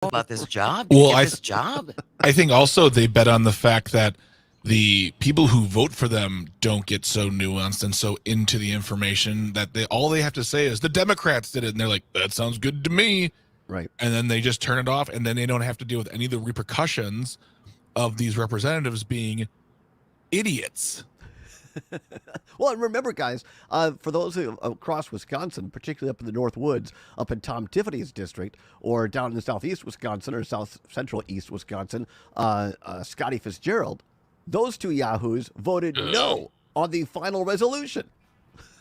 about this job. Well, Get this job. I think also they bet on the fact that the people who vote for them don't get so nuanced and so into the information that all they have to say is the Democrats did it, and they're like, that sounds good to me. Right. And then they just turn it off, and then they don't have to deal with any of the repercussions of these representatives being idiots. Well, and remember, guys, for those who across Wisconsin, particularly up in the North Woods, up in Tom Tiffany's district, or down in southeast Wisconsin or south central east Wisconsin, Scotty Fitzgerald, those two yahoos voted no on the final resolution.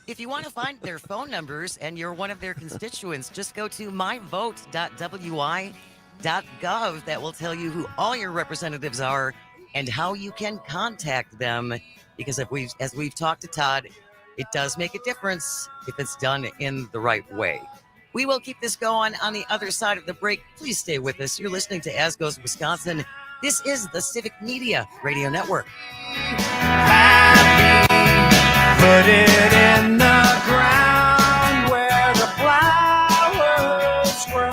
If you want to find their phone numbers and you're one of their constituents, just go to myvote.wi.gov. That will tell you who all your representatives are and how you can contact them. Because as we've talked to Todd, it does make a difference if it's done in the right way. We will keep this going on the other side of the break. Please stay with us. You're listening to As Goes Wisconsin. This is the Civic Media Radio Network. Put it in the ground where the flowers grow.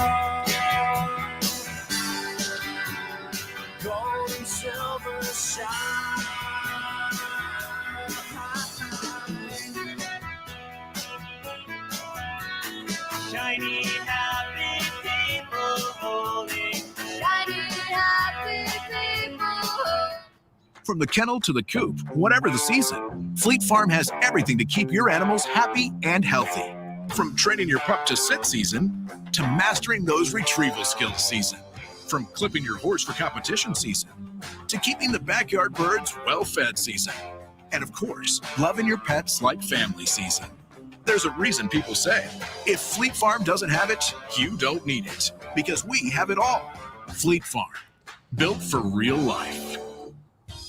Gold and silver shine. Shiny, happy people holding. Shiny, happy people. From the kennel to the coop, whatever the season, Fleet Farm has everything to keep your animals happy and healthy. From training your pup to sit season, to mastering those retrieval skills season. From clipping your horse for competition season, to keeping the backyard birds well-fed season. And of course, loving your pets like family season. There's a reason people say, if Fleet Farm doesn't have it, you don't need it. Because we have it all. Fleet Farm, built for real life.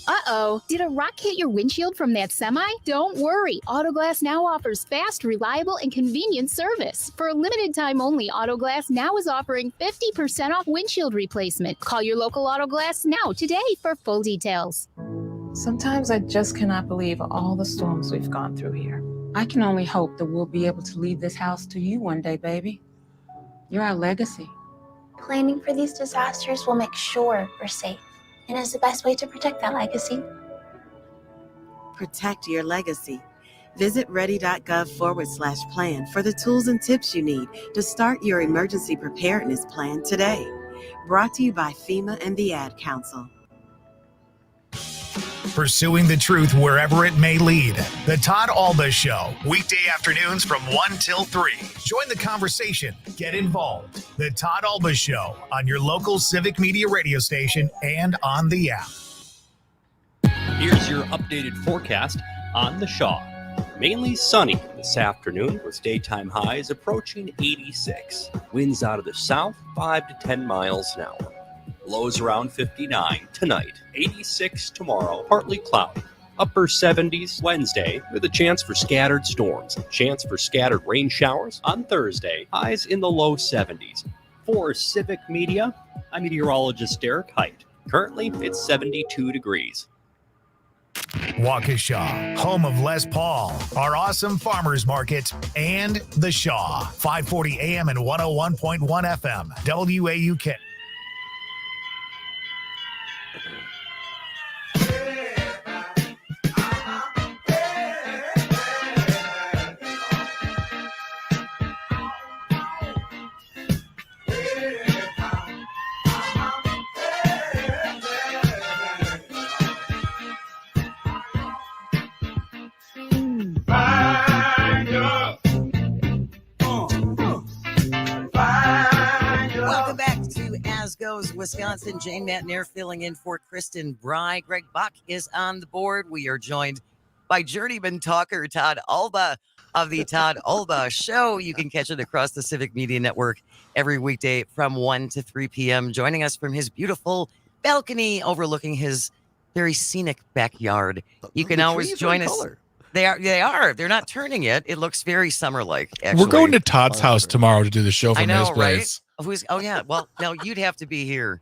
Uh-oh, did a rock hit your windshield from that semi? Don't worry, Autoglass Now offers fast, reliable, and convenient service. For a limited time only, Autoglass Now is offering 50% off windshield replacement. Call your local Autoglass Now today for full details. Sometimes I just cannot believe all the storms we've gone through here. I can only hope that we'll be able to leave this house to you one day, baby. You're our legacy. Planning for these disasters will make sure we're safe, and is the best way to protect that legacy. Protect your legacy. Visit ready.gov/plan for the tools and tips you need to start your emergency preparedness plan today. Brought to you by FEMA and the Ad Council. Pursuing the truth wherever it may lead. The Todd Alba Show, weekday afternoons from 1 till 3. Join the conversation. Get involved. The Todd Alba Show on your local Civic Media radio station and on the app. Here's your updated forecast on the Shaw. Mainly sunny this afternoon with daytime highs approaching 86. Winds out of the south 5 to 10 miles an hour. Lows around 59 tonight, 86 tomorrow, partly cloudy. Upper 70s Wednesday with a chance for scattered storms, chance for scattered rain showers on Thursday, highs in the low 70s. For Civic Media, I'm meteorologist Derek Height. Currently, it's 72 degrees. Waukesha, home of Les Paul, our awesome farmers market, and the Shaw, 540 AM and 101.1 FM, WAUK. Welcome back to As Goes Wisconsin. Jane Matnair filling in for Kristen Bry. Greg Buck is on the board. We are joined by journeyman talker Todd Alba of the Todd Alba Show. You can catch it across the Civic Media Network every weekday from 1 to 3 p.m. Joining us from his beautiful balcony overlooking his very scenic backyard. You can always join us. They are. They're not turning it. It looks very summer-like, actually. We're going to Todd's house tomorrow to do the show from I know, his place. right? Oh, yeah. Well, no, you'd have to be here.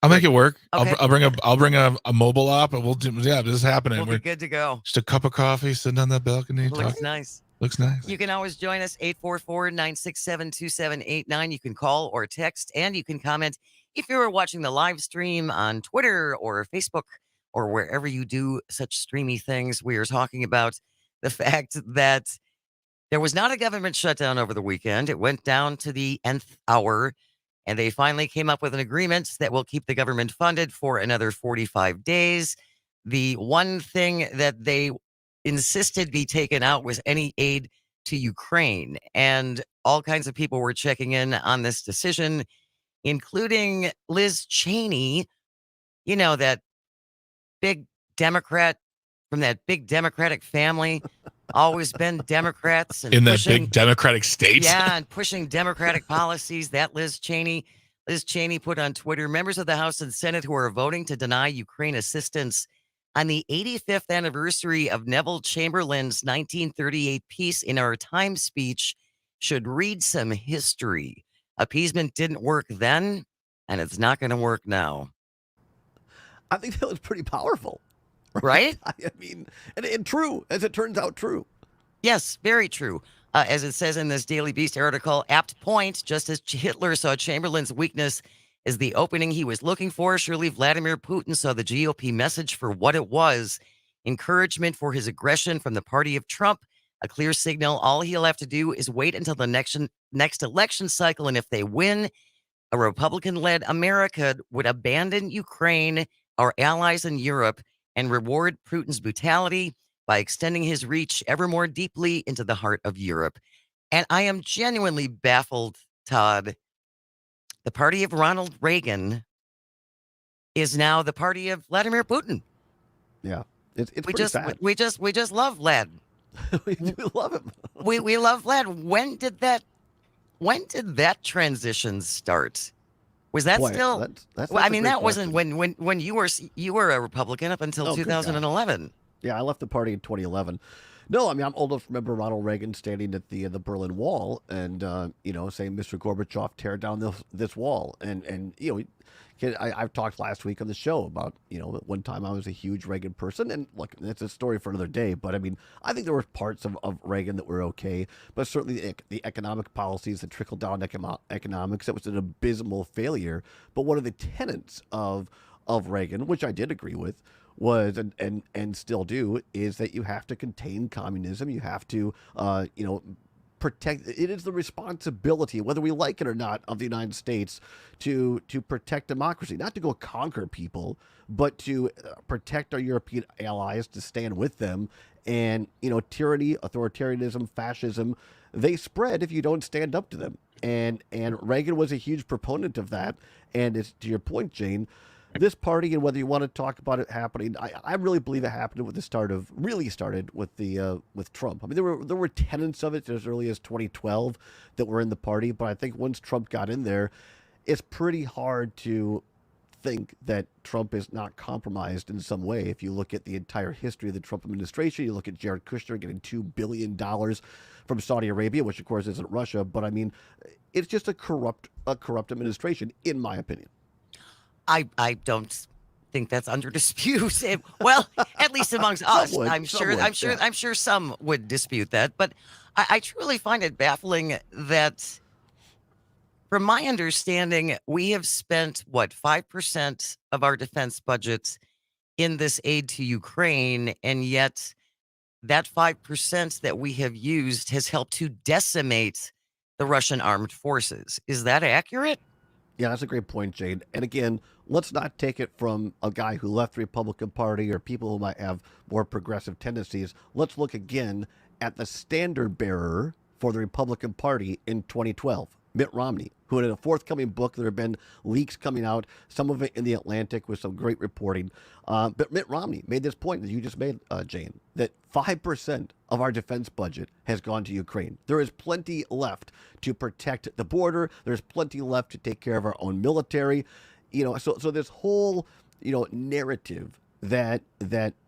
I'll make it work. Okay. I'll bring a mobile app, and we'll do. Yeah, this is happening. We'll be good to go. Just a cup of coffee, sitting on that balcony. Looks nice. Looks nice. You can always join us, 844-967-2789. You can call or text, and you can comment if you're watching the live stream on Twitter or Facebook or wherever you do such streamy things. We are talking about the fact that there was not a government shutdown over the weekend. It went down to the nth hour, and they finally came up with an agreement that will keep the government funded for another 45 days. The one thing that they insisted be taken out was any aid to Ukraine. And all kinds of people were checking in on this decision, including Liz Cheney, you know, that big Democrat from that big Democratic family, always been Democrats. And in that pushing, big Democratic state. Yeah, and pushing Democratic policies. That Liz Cheney put on Twitter, members of the House and Senate who are voting to deny Ukraine assistance on the 85th anniversary of Neville Chamberlain's 1938 Peace in Our Time speech should read some history. Appeasement didn't work then, and it's not going to work now. I think that was pretty powerful. Right? I mean, and true, as it turns out, true. Yes, very true. As it says in this Daily Beast article, apt point, just as Hitler saw Chamberlain's weakness as the opening he was looking for, surely Vladimir Putin saw the GOP message for what it was: encouragement for his aggression from the party of Trump, a clear signal. All he'll have to do is wait until the next election cycle, and if they win, a Republican-led America would abandon Ukraine, our allies in Europe, and reward Putin's brutality by extending his reach ever more deeply into the heart of Europe. And I am genuinely baffled, Todd. The party of Ronald Reagan is now the party of Vladimir Putin. Yeah, it's pretty sad. We just love Vlad. We do love him. we love Vlad. When did that transition start? Was that still? That's well, I mean, that question. wasn't when you were a Republican up until 2011. Yeah, I left the party in 2011. No, I mean, I'm old enough to remember Ronald Reagan standing at the Berlin Wall and saying, "Mr. Gorbachev, tear down this wall." And I've talked last week on the show about at one time I was a huge Reagan person, and look, that's a story for another day. But I mean, I think there were parts of Reagan that were okay, but certainly the economic policies, the trickle down economics, that was an abysmal failure. But one of the tenets of Reagan, which I did agree with, was and still do, is that you have to contain communism. You have to protect. It is the responsibility, whether we like it or not, of the United States to protect democracy, not to go conquer people, but to protect our European allies, to stand with them. And tyranny, authoritarianism, fascism, they spread if you don't stand up to them. And Reagan was a huge proponent of that. And it's, to your point, Jane, this party, and whether you want to talk about it happening, I really believe it happened with with Trump. I mean, there were tenets of it as early as 2012 that were in the party, but I think once Trump got in there, it's pretty hard to think that Trump is not compromised in some way. If you look at the entire history of the Trump administration, you look at Jared Kushner getting $2 billion from Saudi Arabia, which of course isn't Russia, but I mean, it's just a corrupt administration, in my opinion. I don't think that's under dispute. Well, at least amongst us, I'm sure some would dispute that. But I truly find it baffling that, from my understanding, we have spent 5% of our defense budget in this aid to Ukraine, and yet that 5% that we have used has helped to decimate the Russian armed forces. Is that accurate? Yeah, that's a great point, Jane. And again, let's not take it from a guy who left the Republican Party or people who might have more progressive tendencies. Let's look again at the standard bearer for the Republican Party in 2012, Mitt Romney, who had a forthcoming book. There have been leaks coming out, some of it in The Atlantic with some great reporting. But Mitt Romney made this point that you just made, Jane, that 5% of our defense budget has gone to Ukraine. There is plenty left to protect the border. There's plenty left to take care of our own military. So this whole, narrative that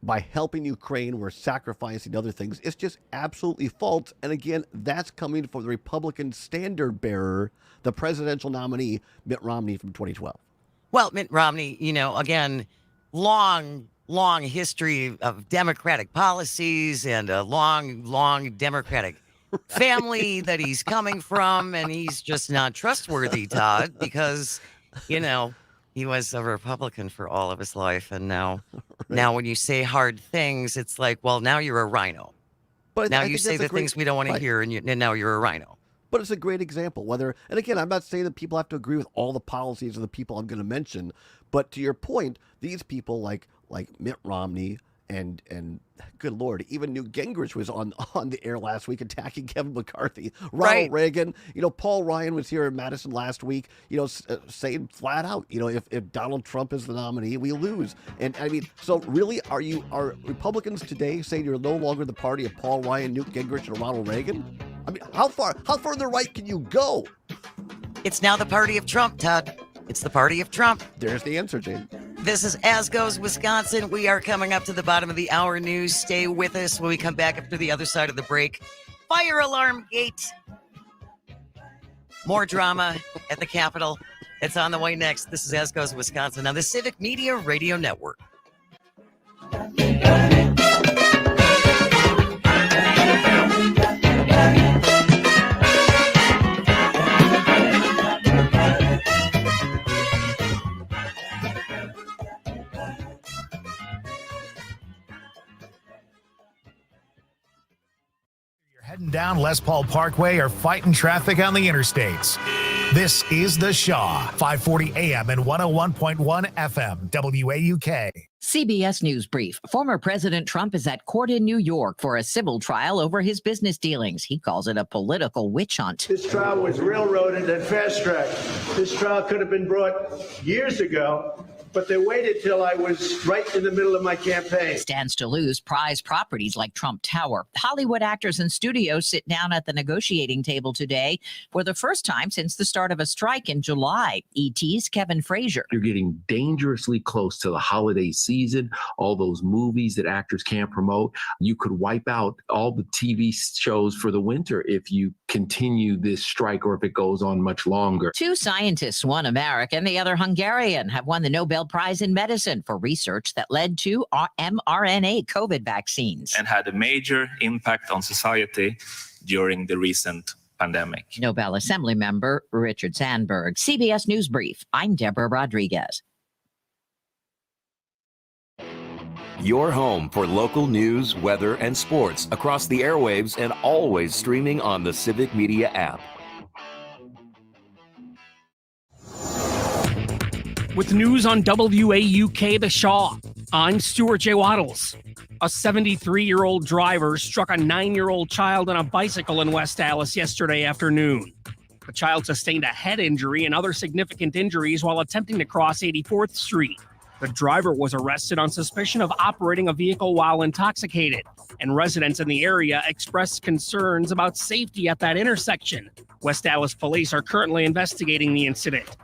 by helping Ukraine, we're sacrificing other things, it's just absolutely false. And again, that's coming from the Republican standard bearer, the presidential nominee, Mitt Romney from 2012. Well, Mitt Romney, again, long history of Democratic policies and a long Democratic family that he's coming from, and he's just not trustworthy, Todd, because, you know, he was a Republican for all of his life, and now when you say hard things, it's like, well, now you're a rhino. But Now I you think say that's a the great- things we don't want right. to hear, and now you're a rhino. But it's a great example. And again, I'm not saying that people have to agree with all the policies of the people I'm going to mention, but to your point, these people like Mitt Romney and good Lord, even Newt Gingrich was on the air last week attacking Kevin McCarthy. Ronald Right. Reagan, Paul Ryan was here in Madison last week, saying flat out, if Donald Trump is the nominee, we lose. And I mean, so really, are Republicans today saying you're no longer the party of Paul Ryan, Newt Gingrich, and Ronald Reagan? I mean, how far to the right can you go? It's now the party of Trump, Todd. It's the party of Trump. There's the answer, Jane. This is As Goes Wisconsin. We are coming up to the bottom of the hour news. Stay with us when we come back after the other side of the break. Fire alarm gate. More drama at the Capitol. It's on the way next. This is As Goes Wisconsin on the Civic Media Radio Network. Heading down Les Paul Parkway or fighting traffic on the interstates. This is The Shaw, 540 AM and 101.1 FM, WAUK. CBS News Brief. Former President Trump is at court in New York for a civil trial over his business dealings. He calls it a political witch hunt. This trial was railroaded and fast-tracked. This trial could have been brought years ago, but they waited till I was right in the middle of my campaign. Stands to lose prized properties like Trump Tower. Hollywood actors and studios sit down at the negotiating table today for the first time since the start of a strike in July. ET's Kevin Frazier. You're getting dangerously close to the holiday season, all those movies that actors can't promote. You could wipe out all the TV shows for the winter if you continue this strike or if it goes on much longer. Two scientists, one American, the other Hungarian, have won the Nobel Prize in Medicine for research that led to mRNA COVID vaccines. And had a major impact on society during the recent pandemic. Nobel Assembly member Richard Sandberg. CBS News Brief. I'm Deborah Rodriguez. Your home for local news, weather, and sports across the airwaves and always streaming on the Civic Media app. With news on WAUK The Shaw, I'm Stuart J. Waddles. A 73-year-old driver struck a 9-year-old child on a bicycle in West Allis yesterday afternoon. The child sustained a head injury and other significant injuries while attempting to cross 84th Street. The driver was arrested on suspicion of operating a vehicle while intoxicated, and residents in the area expressed concerns about safety at that intersection. West Allis police are currently investigating the incident.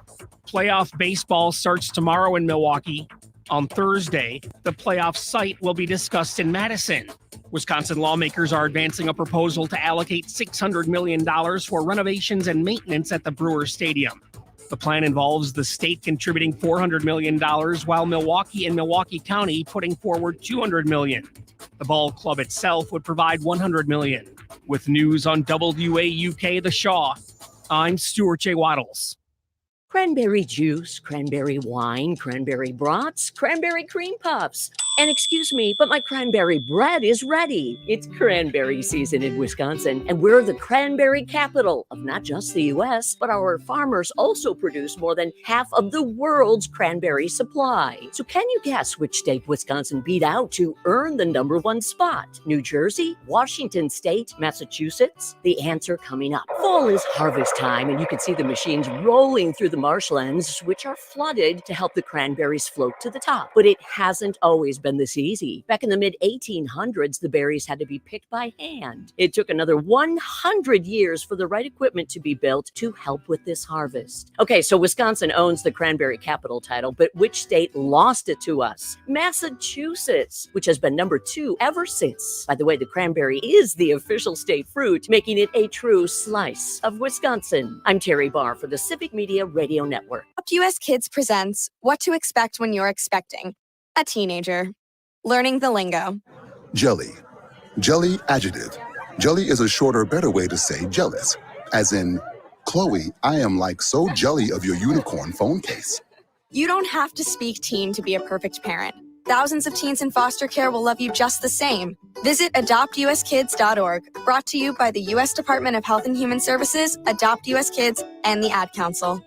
Playoff baseball starts tomorrow in Milwaukee. On Thursday, the playoff site will be discussed in Madison. Wisconsin lawmakers are advancing a proposal to allocate $600 million for renovations and maintenance at the Brewers Stadium. The plan involves the state contributing $400 million, while Milwaukee and Milwaukee County putting forward $200 million. The ball club itself would provide $100 million. With news on WAUK The Shaw, I'm Stuart J. Waddles. Cranberry juice, cranberry wine, cranberry brats, cranberry cream puffs. And excuse me, but my cranberry bread is ready. It's cranberry season in Wisconsin, and we're the cranberry capital of not just the U.S., but our farmers also produce more than half of the world's cranberry supply. So can you guess which state Wisconsin beat out to earn the #1 spot? New Jersey, Washington State, Massachusetts? The answer coming up. Fall is harvest time, and you can see the machines rolling through the marshlands, which are flooded to help the cranberries float to the top. But it hasn't always been this easy. Back in the mid-1800s, the berries had to be picked by hand. It took another 100 years for the right equipment to be built to help with this harvest. Okay, so Wisconsin owns the cranberry capital title, but which state lost it to us? Massachusetts, which has been #2 ever since. By the way, the cranberry is the official state fruit, making it a true slice of Wisconsin. I'm Terry Barr for the Civic Media Radio Network. UpUS Kids presents What to Expect When You're Expecting a Teenager. Learning the lingo. Jelly. Jelly adjective. Jelly is a shorter, better way to say jealous. As in, Chloe, I am like so jelly of your unicorn phone case. You don't have to speak teen to be a perfect parent. Thousands of teens in foster care will love you just the same. Visit adoptuskids.org, brought to you by the U.S. Department of Health and Human Services, Adopt U.S. Kids, and the Ad Council.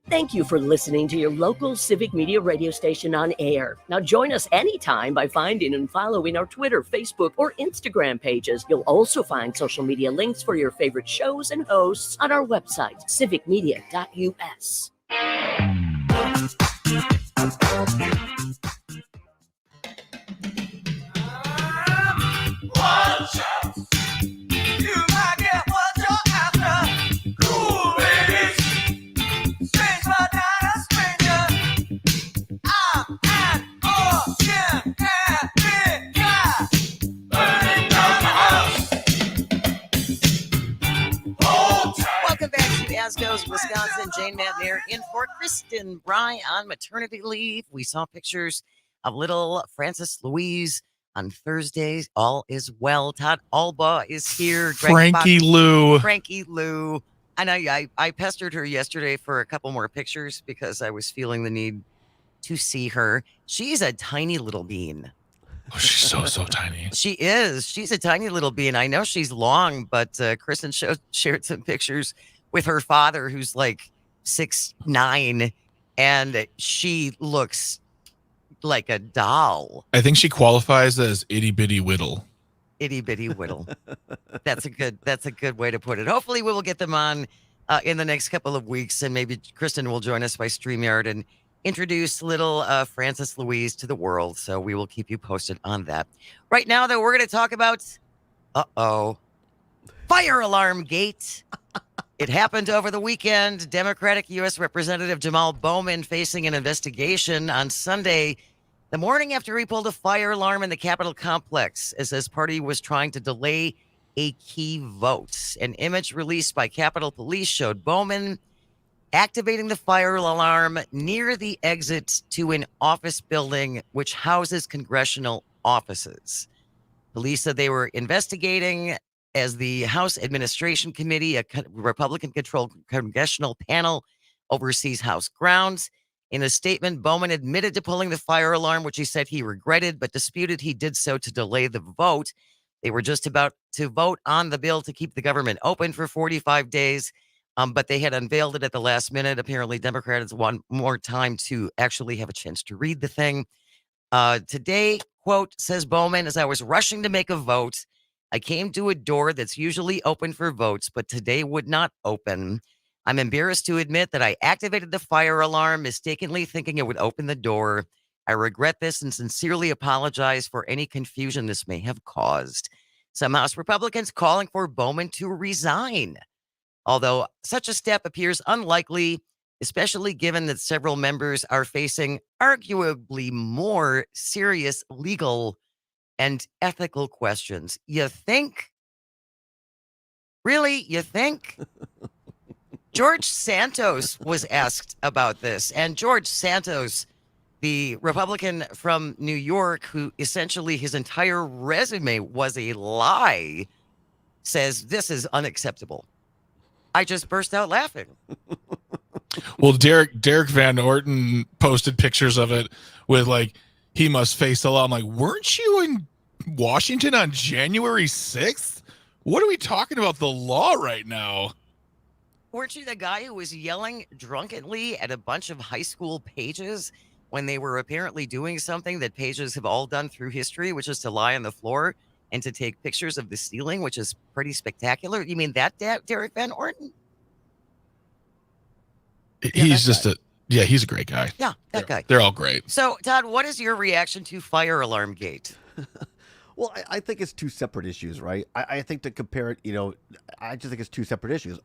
Thank you for listening to your local Civic Media radio station on air. Now join us anytime by finding and following our Twitter, Facebook, or Instagram pages. You'll also find social media links for your favorite shows and hosts on our website, civicmedia.us. Watch out. You might get what you're after. Cool ladies. Strange but not a stranger. I'm an ordinary guy. Burning down the house. Hold tight. Welcome back to As Goes Wisconsin. Jane Matnier in for Kristen Bry on maternity leave. We saw pictures of little Frances Louise on Thursdays. All is well. Todd Alba is here. Frankie Lou. Frankie Lou. And I pestered her yesterday for a couple more pictures because I was feeling the need to see her. She's a tiny little bean. Oh, she's so tiny. She is. She's a tiny little bean. I know she's long, but Kristen shared some pictures with her father, who's like 6'9", and she looks like a doll. I think she qualifies as itty bitty whittle. Itty bitty whittle. That's a good way to put it. Hopefully we will get them on in the next couple of weeks, and maybe Kristen will join us by StreamYard and introduce little Frances Louise to the world. So we will keep you posted on that. Right now, though, we're going to talk about fire alarm gate. It happened over the weekend. Democratic U.S. Representative Jamal Bowman facing an investigation on Sunday, the morning after he pulled a fire alarm in the Capitol complex as his party was trying to delay a key vote. An image released by Capitol Police showed Bowman activating the fire alarm near the exit to an office building which houses congressional offices. Police said they were investigating as the House Administration Committee, a Republican-controlled congressional panel, oversees House grounds. In a statement, Bowman admitted to pulling the fire alarm, which he said he regretted, but disputed he did so to delay the vote. They were just about to vote on the bill to keep the government open for 45 days, but they had unveiled it at the last minute. Apparently, Democrats want more time to actually have a chance to read the thing. Today, quote, says Bowman, as I was rushing to make a vote, I came to a door that's usually open for votes, but today would not open. I'm embarrassed to admit that I activated the fire alarm, mistakenly thinking it would open the door. I regret this and sincerely apologize for any confusion this may have caused. Some House Republicans calling for Bowman to resign, although such a step appears unlikely, especially given that several members are facing arguably more serious legal and ethical questions. You think? Really? You think? George Santos was asked about this, and George Santos, the Republican from New York, who essentially his entire resume was a lie, says this is unacceptable. I just burst out laughing. Well, Derek Van Orton posted pictures of it with like, he must face the law. I'm like, weren't you in Washington on January 6th? What are we talking about the law right now? Weren't you the guy who was yelling drunkenly at a bunch of high school pages when they were apparently doing something that pages have all done through history, which is to lie on the floor and to take pictures of the ceiling, which is pretty spectacular? You mean that Derek Van Orton? He's he's a great guy. Yeah, that guy. They're all great. So, Todd, what is your reaction to fire alarm gate? Well, I think it's two separate issues, right? I think to compare it, I just think it's two separate issues.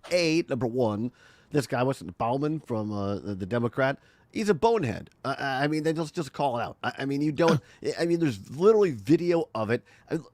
Number one, this guy, Bowman from the Democrat, he's a bonehead. I mean, they just call it out. I mean, you don't, I mean, there's literally video of it.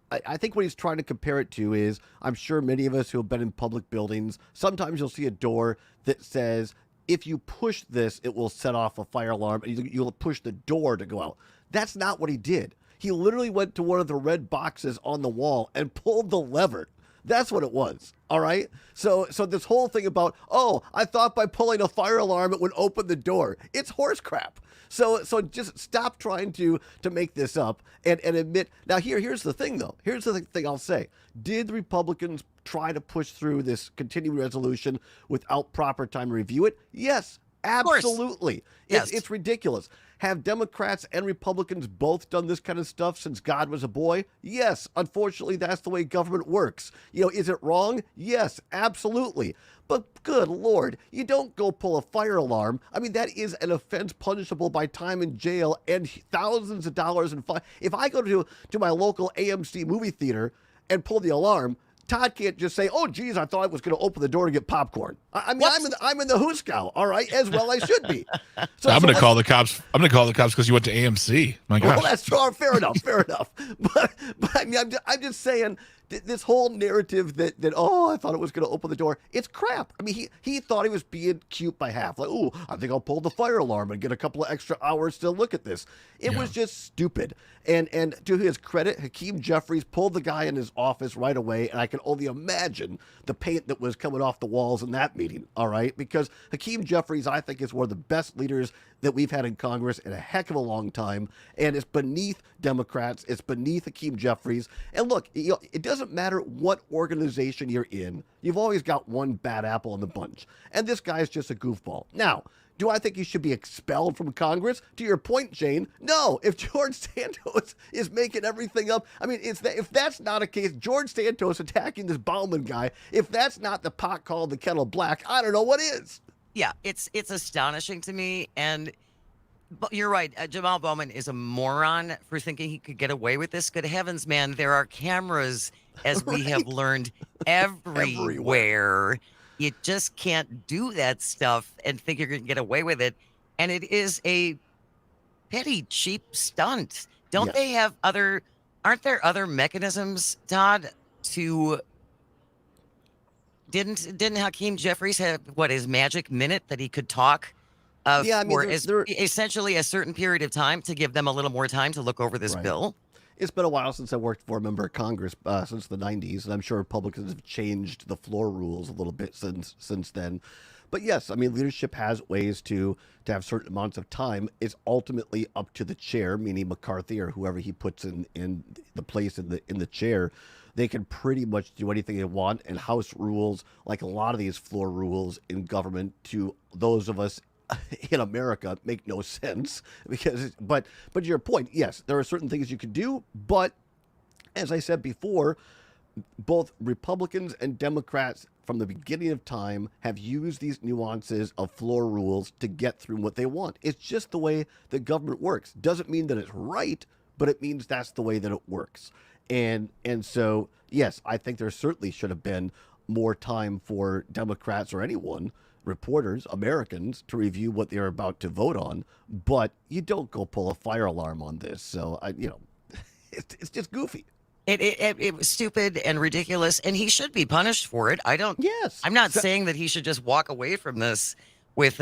I think what he's trying to compare it to is, I'm sure many of us who have been in public buildings, sometimes you'll see a door that says, if you push this, it will set off a fire alarm, and you'll push the door to go out. That's not what he did. He literally went to one of the red boxes on the wall and pulled the lever. That's what it was. All right. So this whole thing about, oh, I thought by pulling a fire alarm it would open the door. It's horse crap. So just stop trying to make this up and admit. Now here's the thing though. Here's the thing I'll say. Did the Republicans try to push through this continuing resolution without proper time to review it? Yes, absolutely. Yes. It's ridiculous. Have Democrats and Republicans both done this kind of stuff since God was a boy? Yes. Unfortunately, that's the way government works. Is it wrong? Yes, absolutely. But good Lord, you don't go pull a fire alarm. I mean, that is an offense punishable by time in jail and thousands of dollars in fine. If I go to my local AMC movie theater and pull the alarm, Todd can't just say, "Oh, geez, I thought I was going to open the door to get popcorn." I mean, I'm in the Hooskow, all right, as well I should be. So I'm going to call the cops. I'm going to call the cops because you went to AMC. My gosh. Well, that's true. Fair enough. But I mean, I'm just saying this whole narrative that oh, I thought it was going to open the door. It's crap. I mean, he thought he was being cute by half. Like, oh, I think I'll pull the fire alarm and get a couple of extra hours to look at this. It was just stupid. And to his credit, Hakeem Jeffries pulled the guy in his office right away, and I can only imagine the paint that was coming off the walls in that meeting, all right? Because Hakeem Jeffries, I think, is one of the best leaders that we've had in Congress in a heck of a long time, and it's beneath Democrats. It's beneath Hakeem Jeffries. And look, it doesn't matter what organization you're in. You've always got one bad apple in the bunch, and this guy's just a goofball. Now, do I think he should be expelled from Congress? To your point, Jane, no. If George Santos is making everything up, I mean, if that's not a case, George Santos attacking this Bauman guy, if that's not the pot called the kettle black, I don't know what is. Yeah, it's astonishing to me. But you're right. Jamal Bowman is a moron for thinking he could get away with this. Good heavens, man. There are cameras, as we have learned, everywhere. You just can't do that stuff and think you're going to get away with it. And it is a petty, cheap stunt. Don't they have aren't there other mechanisms, Todd, to... Didn't Hakeem Jeffries have, his magic minute that he could talk for essentially a certain period of time to give them a little more time to look over this bill? It's been a while since I worked for a member of Congress, since the 90s, and I'm sure Republicans have changed the floor rules a little bit since then. But yes, I mean, leadership has ways to have certain amounts of time. It's ultimately up to the chair, meaning McCarthy or whoever he puts in the place in the chair. They can pretty much do anything they want, and House rules, like a lot of these floor rules in government, to those of us in America, make no sense. But to your point, yes, there are certain things you can do, but as I said before, both Republicans and Democrats from the beginning of time have used these nuances of floor rules to get through what they want. It's just the way the government works. Doesn't mean that it's right, but it means that's the way that it works. And so, yes, I think there certainly should have been more time for Democrats or anyone, reporters, Americans, to review what they're about to vote on. But you don't go pull a fire alarm on this. So, it's just goofy. It was stupid and ridiculous, and he should be punished for it. I'm not saying that he should just walk away from this with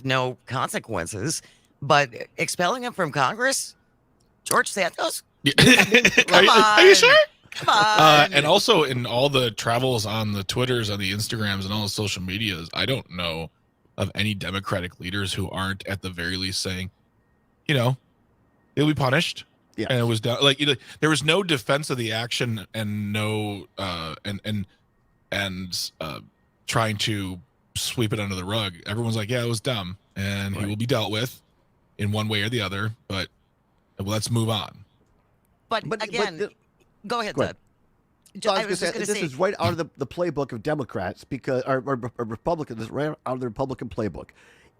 no consequences, but expelling him from Congress, George Santos. Come on. Are you sure? Come on. And also in all the travels on the Twitters, on the Instagrams, and all the social medias, I don't know of any Democratic leaders who aren't at the very least saying, he'll be punished. Yeah. And it was done. Like, there was no defense of the action and no trying to sweep it under the rug. Everyone's like, yeah, it was dumb, and he will be dealt with in one way or the other. But let's move on. But again, go ahead, Todd. So I was just going to say, this is right out of the playbook of Democrats, because or Republicans. This is right out of the Republican playbook.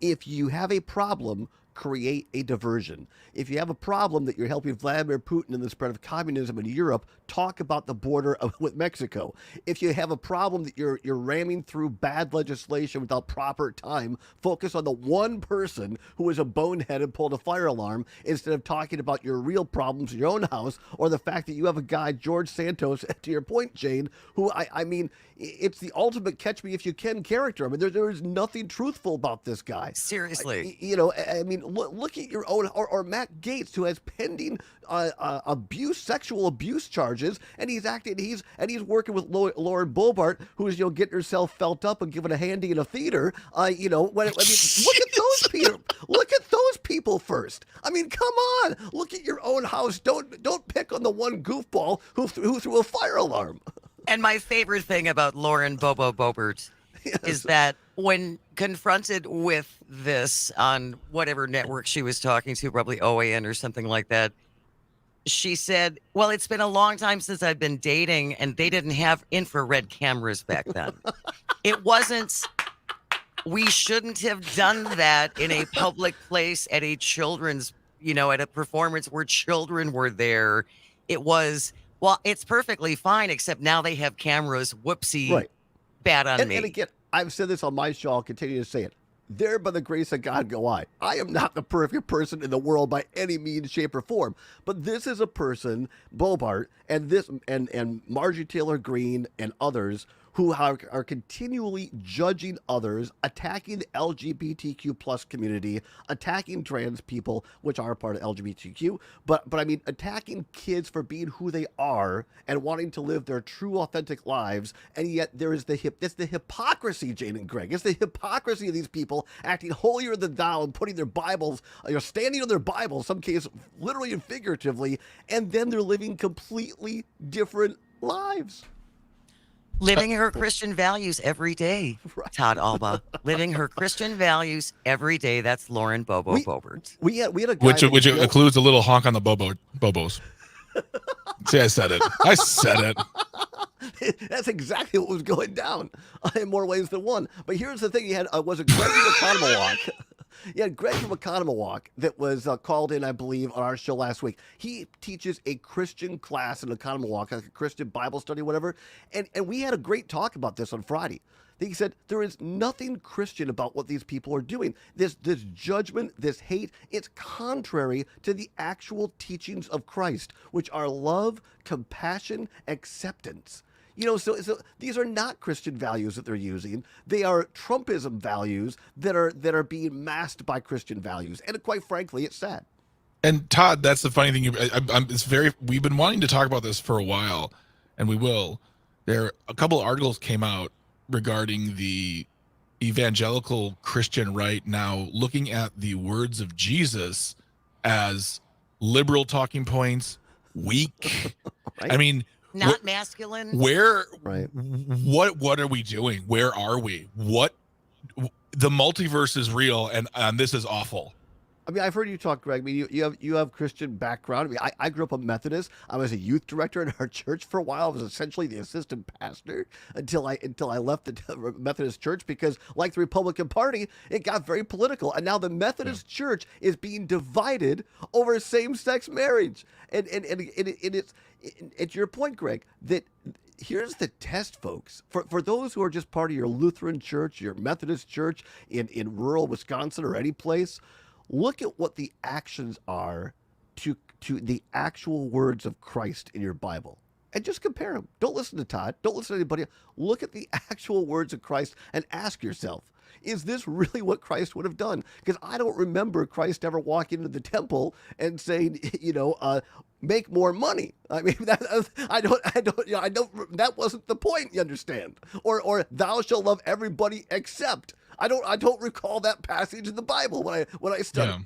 If you have a problem, create a diversion. If you have a problem that you're helping Vladimir Putin in the spread of communism in Europe, talk about the border with Mexico. If you have a problem that you're ramming through bad legislation without proper time, focus on the one person who is a bonehead and pulled a fire alarm, instead of talking about your real problems in your own house, or the fact that you have a guy, George Santos, to your point, Jane, who I mean, it's the ultimate catch me if you can character. I mean, there is nothing truthful about this guy. Seriously. I mean, look at your own, or Matt Gaetz, who has pending sexual abuse charges, and he's working with Lauren Boebert, who's getting herself felt up and giving a handy in a theater. Look at those people. Look at those people first. I mean, come on. Look at your own house. Don't pick on the one goofball who threw a fire alarm. And my favorite thing about Lauren Boebert is that when confronted with this on whatever network she was talking to, probably OAN or something like that, she said, well, it's been a long time since I've been dating, and they didn't have infrared cameras back then. It wasn't, we shouldn't have done that in a public place at a children's, at a performance where children were there. It was, well, it's perfectly fine, except now they have cameras. Whoopsie, right. Bad on me. And again, I've said this on my show. I'll continue to say it. There, by the grace of God, go I. I am not the perfect person in the world by any means, shape, or form. But this is a person, Boebert, and Marjorie Taylor Greene and others who are continually judging others, attacking the LGBTQ plus community, attacking trans people, which are part of LGBTQ, but I mean, attacking kids for being who they are and wanting to live their true, authentic lives. And yet there is it's the hypocrisy, Jane and Greg. It's the hypocrisy of these people acting holier than thou and putting their Bibles, standing on their Bibles, some cases literally and figuratively, and then they're living completely different lives. Living her Christian values every day, Todd Alba. Living her Christian values every day. That's Lauren Boebert. We had a guy which includes a little honk on the bobos. See, I said it. That's exactly what was going down in more ways than one. But here's the thing: you had was it Greg from Economawalk? You had Greg from Economawalk that was called in, I believe, on our show last week. He teaches a Christian class in Economawalk, like a Christian Bible study, whatever. And we had a great talk about this on Friday. He said there is nothing Christian about what these people are doing. This judgment, this hate, it's contrary to the actual teachings of Christ, which are love, compassion, acceptance. So these are not Christian values that they're using. They are Trumpism values that are being masked by Christian values. And quite frankly, it's sad. And Todd, that's the funny thing. We've been wanting to talk about this for a while, and we will. A couple of articles came out regarding the evangelical Christian right now looking at the words of Jesus as liberal talking points, weak. Right? I mean, not masculine. What are we doing? Where are we? The multiverse is real, and this is awful. I mean, I've heard you talk, Greg. I mean, you have Christian background. I mean, I grew up a Methodist. I was a youth director in our church for a while. I was essentially the assistant pastor until I left the Methodist church because, like the Republican Party, it got very political. And now the Methodist church is being divided over same-sex marriage. And it's your point, Greg, that here's the test, folks. For those who are just part of your Lutheran church, your Methodist church in rural Wisconsin or any place, look at what the actions are to the actual words of Christ in your Bible. And just compare them. Don't listen to Todd. Don't listen to anybody. Look at the actual words of Christ and ask yourself, is this really what Christ would have done? Because I don't remember Christ ever walking into the temple and saying, make more money. I mean, that wasn't the point, you understand? Or thou shalt love everybody except. I don't recall that passage in the Bible when I studied. Yeah.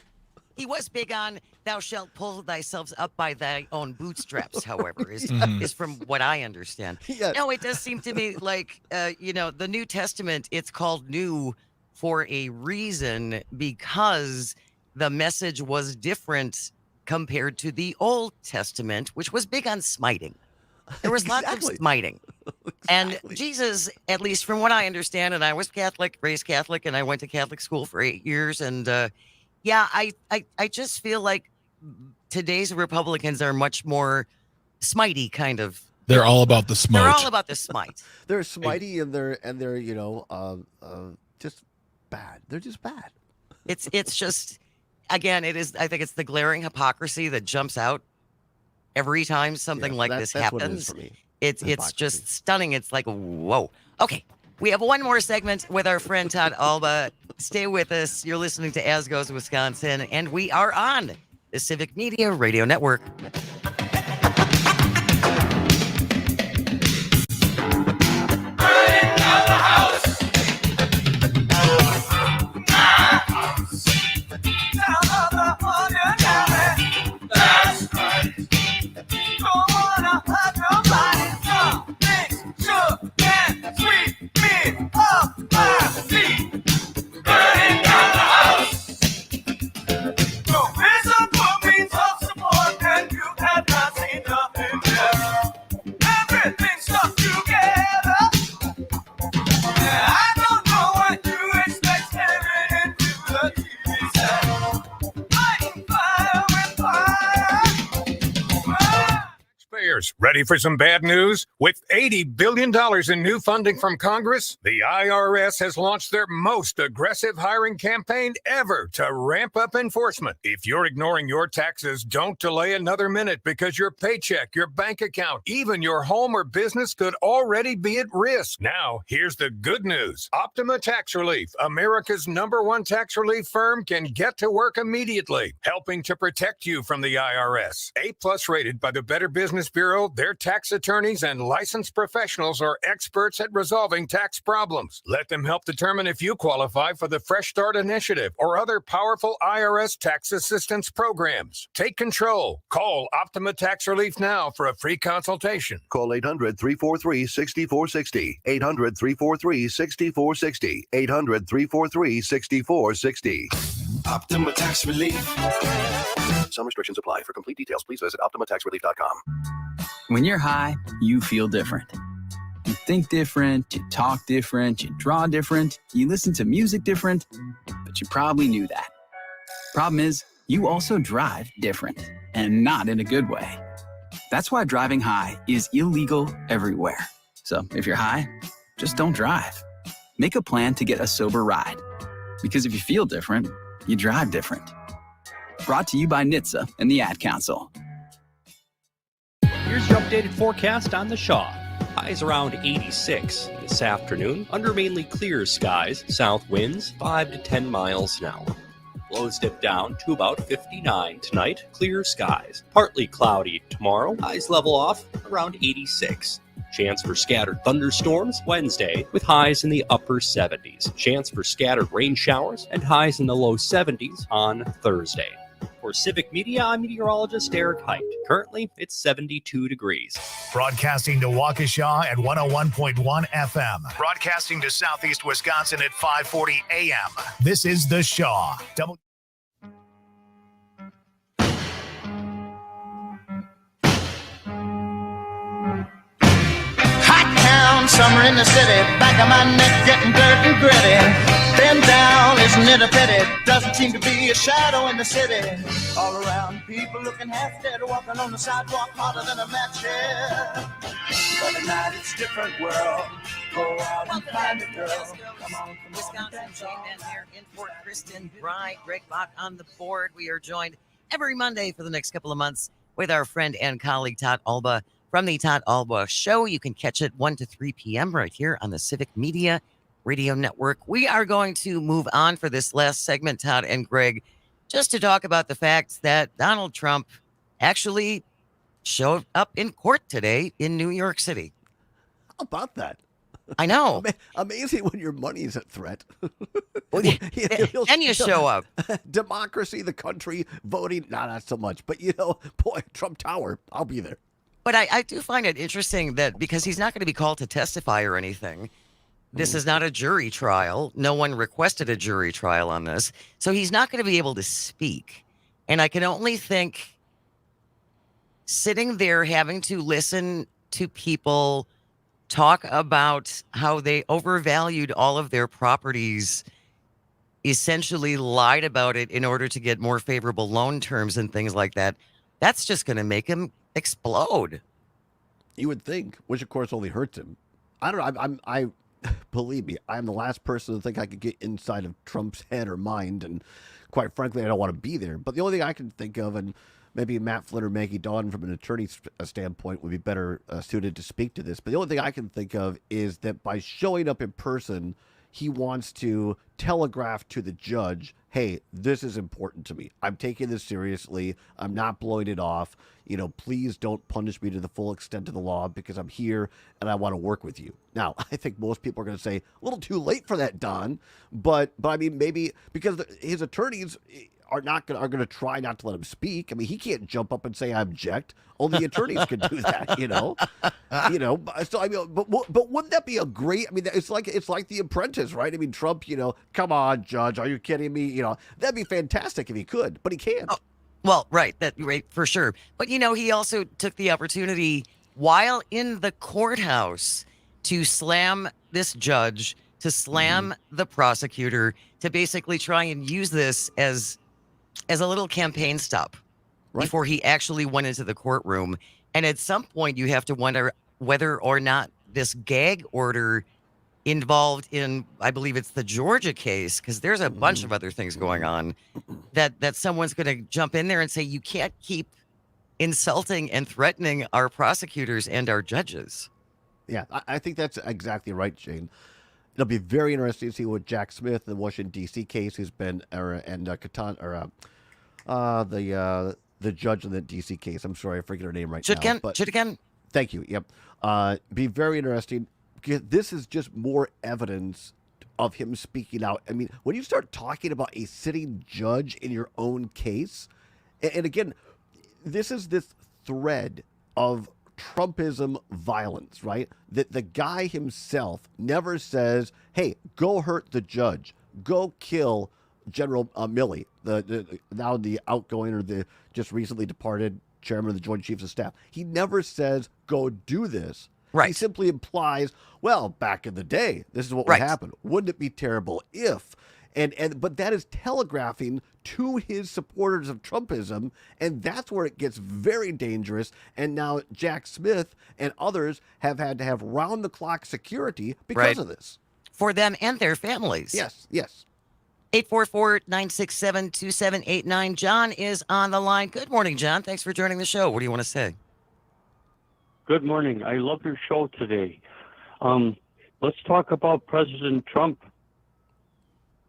He was big on thou shalt pull thyself up by thy own bootstraps, however, is from what I understand. Yeah. No, it does seem to me like, the New Testament, it's called new for a reason because the message was different compared to the Old Testament, which was big on smiting. There was lots of smiting. And Jesus, at least from what I understand, and I was Catholic, raised Catholic, and I went to Catholic school for 8 years. And I just feel like today's Republicans are much more smitey kind of. They're all about the smite. They're all about the smite. They're smitey and they're just bad. They're just bad. It's just, again, I think it's the glaring hypocrisy that jumps out every time something like this happens. What it is for me. It's just stunning. It's like, whoa. Okay. We have one more segment with our friend Todd Alba. Stay with us. You're listening to As Goes Wisconsin, and we are on the Civic Media Radio Network. Ready for some bad news? With $80 billion in new funding from Congress, the IRS has launched their most aggressive hiring campaign ever to ramp up enforcement. If you're ignoring your taxes, don't delay another minute because your paycheck, your bank account, even your home or business could already be at risk. Now, here's the good news. Optima Tax Relief, America's #1 tax relief firm, can get to work immediately, helping to protect you from the IRS. A+ rated by the Better Business Bureau, their tax attorneys and licensed professionals are experts at resolving tax problems. Let them help determine if you qualify for the Fresh Start Initiative or other powerful IRS tax assistance programs. Take control. Call Optima Tax Relief now for a free consultation. Call 800-343-6460. 800-343-6460. 800-343-6460. Optima Tax Relief. Some restrictions apply. For complete details, please visit OptimaTaxRelief.com. When you're high, you feel different. You think different, you talk different, you draw different, you listen to music different, but you probably knew that. Problem is, you also drive different, and not in a good way. That's why driving high is illegal everywhere. So if you're high, just don't drive. Make a plan to get a sober ride. Because if you feel different, you drive different. Brought to you by NHTSA and the Ad Council. Here's your updated forecast on the Shaw. Highs around 86 this afternoon under mainly clear skies. South winds 5 to 10 miles an hour. Lows dip down to about 59 tonight. Clear skies. Partly cloudy tomorrow. Highs level off around 86. Chance for scattered thunderstorms Wednesday with highs in the upper 70s. Chance for scattered rain showers and highs in the low 70s on Thursday. For Civic Media, I'm meteorologist Eric Height. Currently, it's 72 degrees. Broadcasting to Waukesha at 101.1 FM. Broadcasting to Southeast Wisconsin at 540 AM. This is The Shaw. Summer in the city, back of my neck getting dirt and gritty. Bend down, isn't it a pity? Doesn't seem to be a shadow in the city. All around, people looking half dead, walking on the sidewalk harder than a match here. But at night it's a different world. Go out and find a girl. Come on, Wisconsin, Jane Van Meer in for Kristen Bry, Greg Bach on the board. We are joined every Monday for the next couple of months with our friend and colleague Todd Alba from the Todd Alba Show. You can catch it 1 to 3 p.m. right here on the Civic Media Radio Network. We are going to move on for this last segment, Todd and Greg, just to talk about the fact that Donald Trump actually showed up in court today in New York City. How about that? I know. Amazing when your money is at threat. Well, then you show up. Democracy, the country, voting, not so much. But, boy, Trump Tower, I'll be there. But I do find it interesting that because he's not going to be called to testify or anything, this is not a jury trial. No one requested a jury trial on this. So he's not going to be able to speak. And I can only think sitting there having to listen to people talk about how they overvalued all of their properties, essentially lied about it in order to get more favorable loan terms and things like that. That's just going to make him explode. You would think, which of course only hurts him. I don't know. I believe me, I'm the last person to think I could get inside of Trump's head or mind, and quite frankly, I don't want to be there. But the only thing I can think of, and maybe Matt Flynn or Maggie Dawn from an attorney's standpoint would be better suited to speak to this. But the only thing I can think of is that by showing up in person, he wants to telegraph to the judge, hey, this is important to me. I'm taking this seriously. I'm not blowing it off. Please don't punish me to the full extent of the law because I'm here and I want to work with you. Now, I think most people are going to say, a little too late for that, Don. But I mean, maybe because his attorneys are going to try not to let him speak. I mean, he can't jump up and say I object. Only attorneys can do that, So I mean, but wouldn't that be a great? I mean, it's like The Apprentice, right? I mean, Trump, come on, Judge, are you kidding me? That'd be fantastic if he could, but he can't. Oh, well, right, for sure. But he also took the opportunity while in the courthouse to slam this judge, to slam the prosecutor, to basically try and use this as a little campaign stop before he actually went into the courtroom. And at some point, you have to wonder whether or not this gag order involved in, I believe it's the Georgia case, because there's a bunch of other things going on, that someone's going to jump in there and say, you can't keep insulting and threatening our prosecutors and our judges. Yeah, I think that's exactly right, Shane. It'll be very interesting to see what Jack Smith, the Washington D.C. case, who's been the judge in the D.C. case. I'm sorry, I forget her name right now. Chutkan. Thank you. Yep. Be very interesting. This is just more evidence of him speaking out. I mean, when you start talking about a sitting judge in your own case, and again, this is this thread of Trumpism violence, right? That the guy himself never says, hey, go hurt the judge, go kill General Milley, now the outgoing or the just recently departed chairman of the Joint Chiefs of Staff. He never says, go do this. Right. He simply implies, well, back in the day, this is what would happen. Wouldn't it be terrible if? But that is telegraphing to his supporters of Trumpism, and that's where it gets very dangerous. And now Jack Smith and others have had to have round-the-clock security because of this. For them and their families. Yes. 844-967-2789. John is on the line. Good morning, John. Thanks for joining the show. What do you want to say? Good morning. I love your show today. Let's talk about President Trump.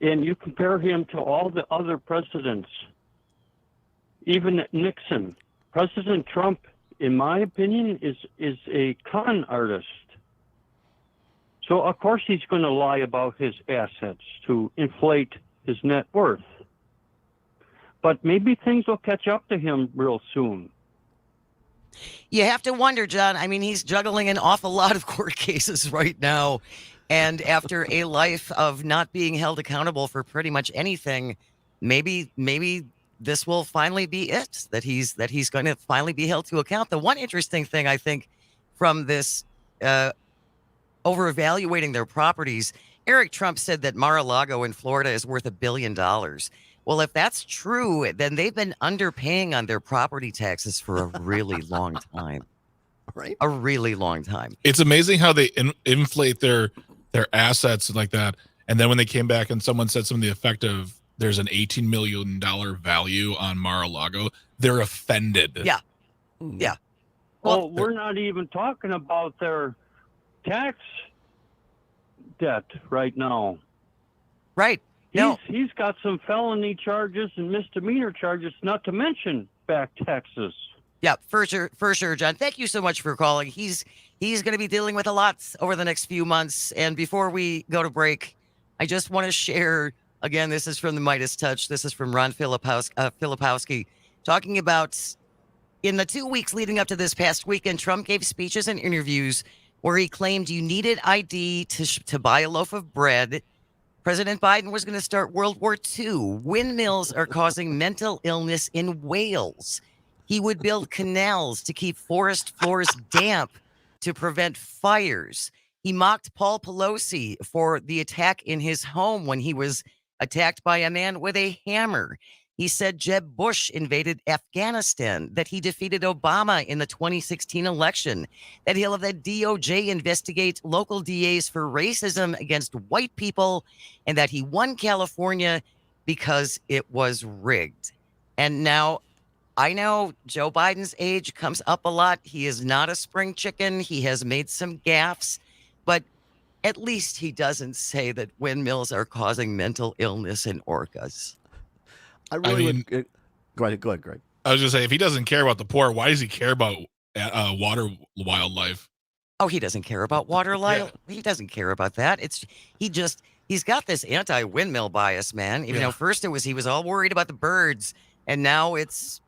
And you compare him to all the other presidents, even Nixon. President Trump, in my opinion, is a con artist. So, of course, he's going to lie about his assets to inflate his net worth. But maybe things will catch up to him real soon. You have to wonder, John. I mean, he's juggling an awful lot of court cases right now. And after a life of not being held accountable for pretty much anything, maybe this will finally be it, that he's going to finally be held to account. The one interesting thing, I think, from this over-evaluating their properties, Eric Trump said that Mar-a-Lago in Florida is worth $1 billion. Well, if that's true, then they've been underpaying on their property taxes for a really long time. Right? A really long time. It's amazing how they inflate their assets like that. And then when they came back and someone said something to the effect of there's an $18 million value on Mar-a-Lago, they're offended. Yeah. Well, we're not even talking about their tax debt right now. Right. He's got some felony charges and misdemeanor charges, not to mention back taxes. Yeah, for sure, John. Thank you so much for calling. He's going to be dealing with a lot over the next few months. And before we go to break, I just want to share, again, this is from the Midas Touch. This is from Ron Filipowski, talking about in the 2 weeks leading up to this past weekend, Trump gave speeches and interviews where he claimed you needed ID to buy a loaf of bread. President Biden was going to start World War II. Windmills are causing mental illness in Wales. He would build canals to keep forest floors damp to prevent fires. He mocked Paul Pelosi for the attack in his home when he was attacked by a man with a hammer. He said Jeb Bush invaded Afghanistan, that he defeated Obama in the 2016 election, that he'll have the DOJ investigate local DAs for racism against white people, and that he won California because it was rigged. And now I know Joe Biden's age comes up a lot. He is not a spring chicken. He has made some gaffes, but at least he doesn't say that windmills are causing mental illness in orcas. I really would. Go ahead, Greg. I was going to say, if he doesn't care about the poor, why does he care about water wildlife? Oh, he doesn't care about water life. He doesn't care about that. He's got this anti-windmill bias, man. You know, first he was all worried about the birds, and now it's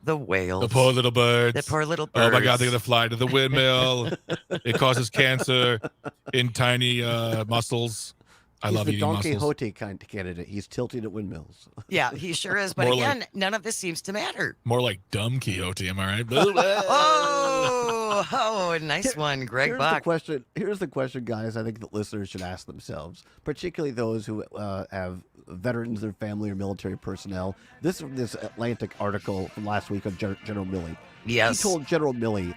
the whales. The poor little birds. The poor little birds. Oh my God, they're gonna fly to the windmill. It causes cancer in tiny mussels. I love eating mussels. He's the Don Quixote kind of candidate. He's tilting at windmills. Yeah, he sure is. But again, none of this seems to matter. More like dumb Quixote, am I right? Nice one, Greg Bach. Here's the question, guys, I think that listeners should ask themselves, particularly those who have veterans in their family or military personnel. This Atlantic article from last week on General Milley. Yes. He told General Milley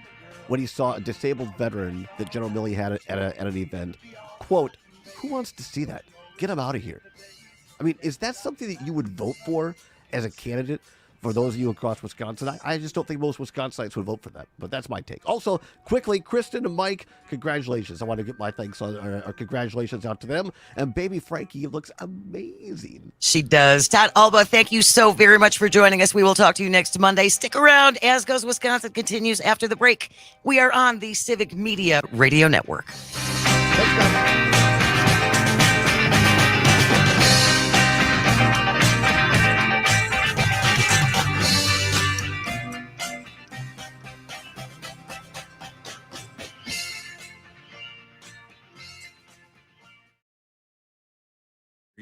when he saw a disabled veteran that General Milley had at an event, quote, "Who wants to see that? Get him out of here." I mean, is that something that you would vote for as a candidate for those of you across Wisconsin? I just don't think most Wisconsinites would vote for that, but that's my take. Also, quickly, Kristen and Mike, congratulations. I want to get my thanks or congratulations out to them. And baby Frankie looks amazing. She does. Todd Alba, thank you so very much for joining us. We will talk to you next Monday. Stick around. As Goes Wisconsin continues after the break. We are on the Civic Media Radio Network.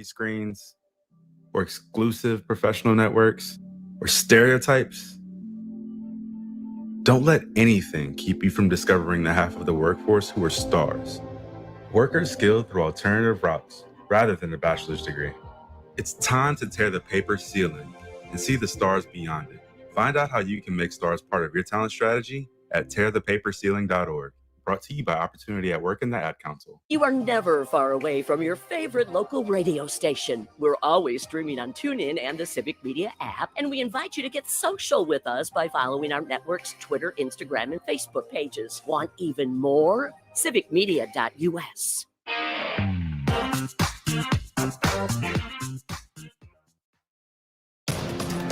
Screens or exclusive professional networks or stereotypes. Don't let anything keep you from discovering the half of the workforce who are stars. Workers skilled through alternative routes rather than a bachelor's degree. It's time to tear the paper ceiling and see the stars beyond it. Find out how you can make stars part of your talent strategy at tearthepaperceiling.org. Brought to you by Opportunity at Work and the Ad Council. You are never far away from your favorite local radio station. We're always streaming on TuneIn and the Civic Media app, and we invite you to get social with us by following our network's Twitter, Instagram, and Facebook pages. Want even more? civicmedia.us.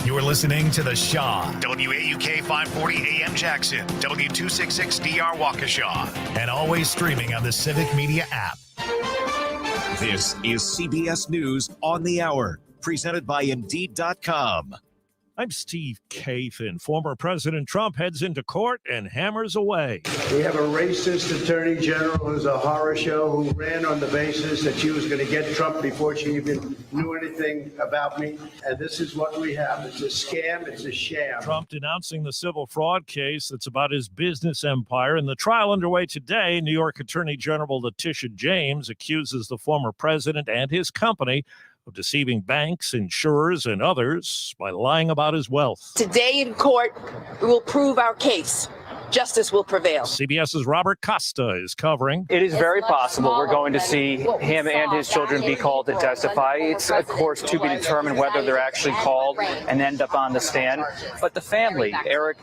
You are listening to The Shaw, WAUK 540 AM Jackson, W266DR Waukesha, and always streaming on the Civic Media app. This is CBS News on the Hour, presented by Indeed.com. I'm Steve Kathan. Former President Trump heads into court and hammers away. We have a racist attorney general who's a horror show who ran on the basis that she was going to get Trump before she even knew anything about me. And this is what we have. It's a scam. It's a sham. Trump denouncing the civil fraud case that's about his business empire. In the trial underway today, New York Attorney General Letitia James accuses the former president and his company of deceiving banks, insurers, and others by lying about his wealth. Today in court, we will prove our case. Justice will prevail. CBS's Robert Costa is covering. It is very possible we're going to see him and his children be called to testify. It's, of course, to be determined whether they're actually called and end up on the stand. But the family, Eric,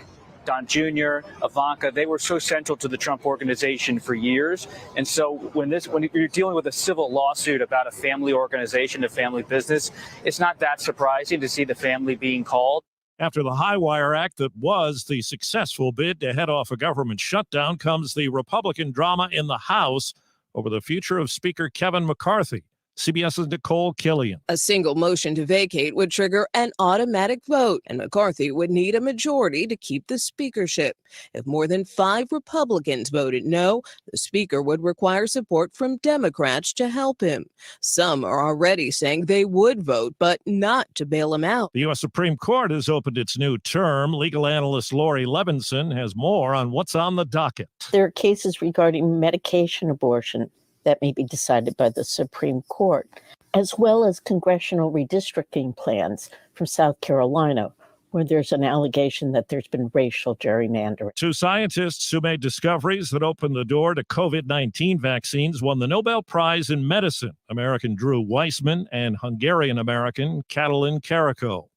Don Jr., Ivanka, they were so central to the Trump organization for years. And so when you're dealing with a civil lawsuit about a family organization, a family business, it's not that surprising to see the family being called. After the Highwire Act that was the successful bid to head off a government shutdown comes the Republican drama in the House over the future of Speaker Kevin McCarthy. CBS's Nicole Killian. A single motion to vacate would trigger an automatic vote, and McCarthy would need a majority to keep the speakership. If more than 5 Republicans voted no, the speaker would require support from Democrats to help him. Some are already saying they would vote, but not to bail him out. The U.S. Supreme Court has opened its new term. Legal analyst Lori Levinson has more on what's on the docket. There are cases regarding medication abortion that may be decided by the Supreme Court, as well as congressional redistricting plans from South Carolina, where there's an allegation that there's been racial gerrymandering. 2 scientists who made discoveries that opened the door to COVID-19 vaccines won the Nobel Prize in Medicine, American Drew Weissman and Hungarian-American Katalin Karikó.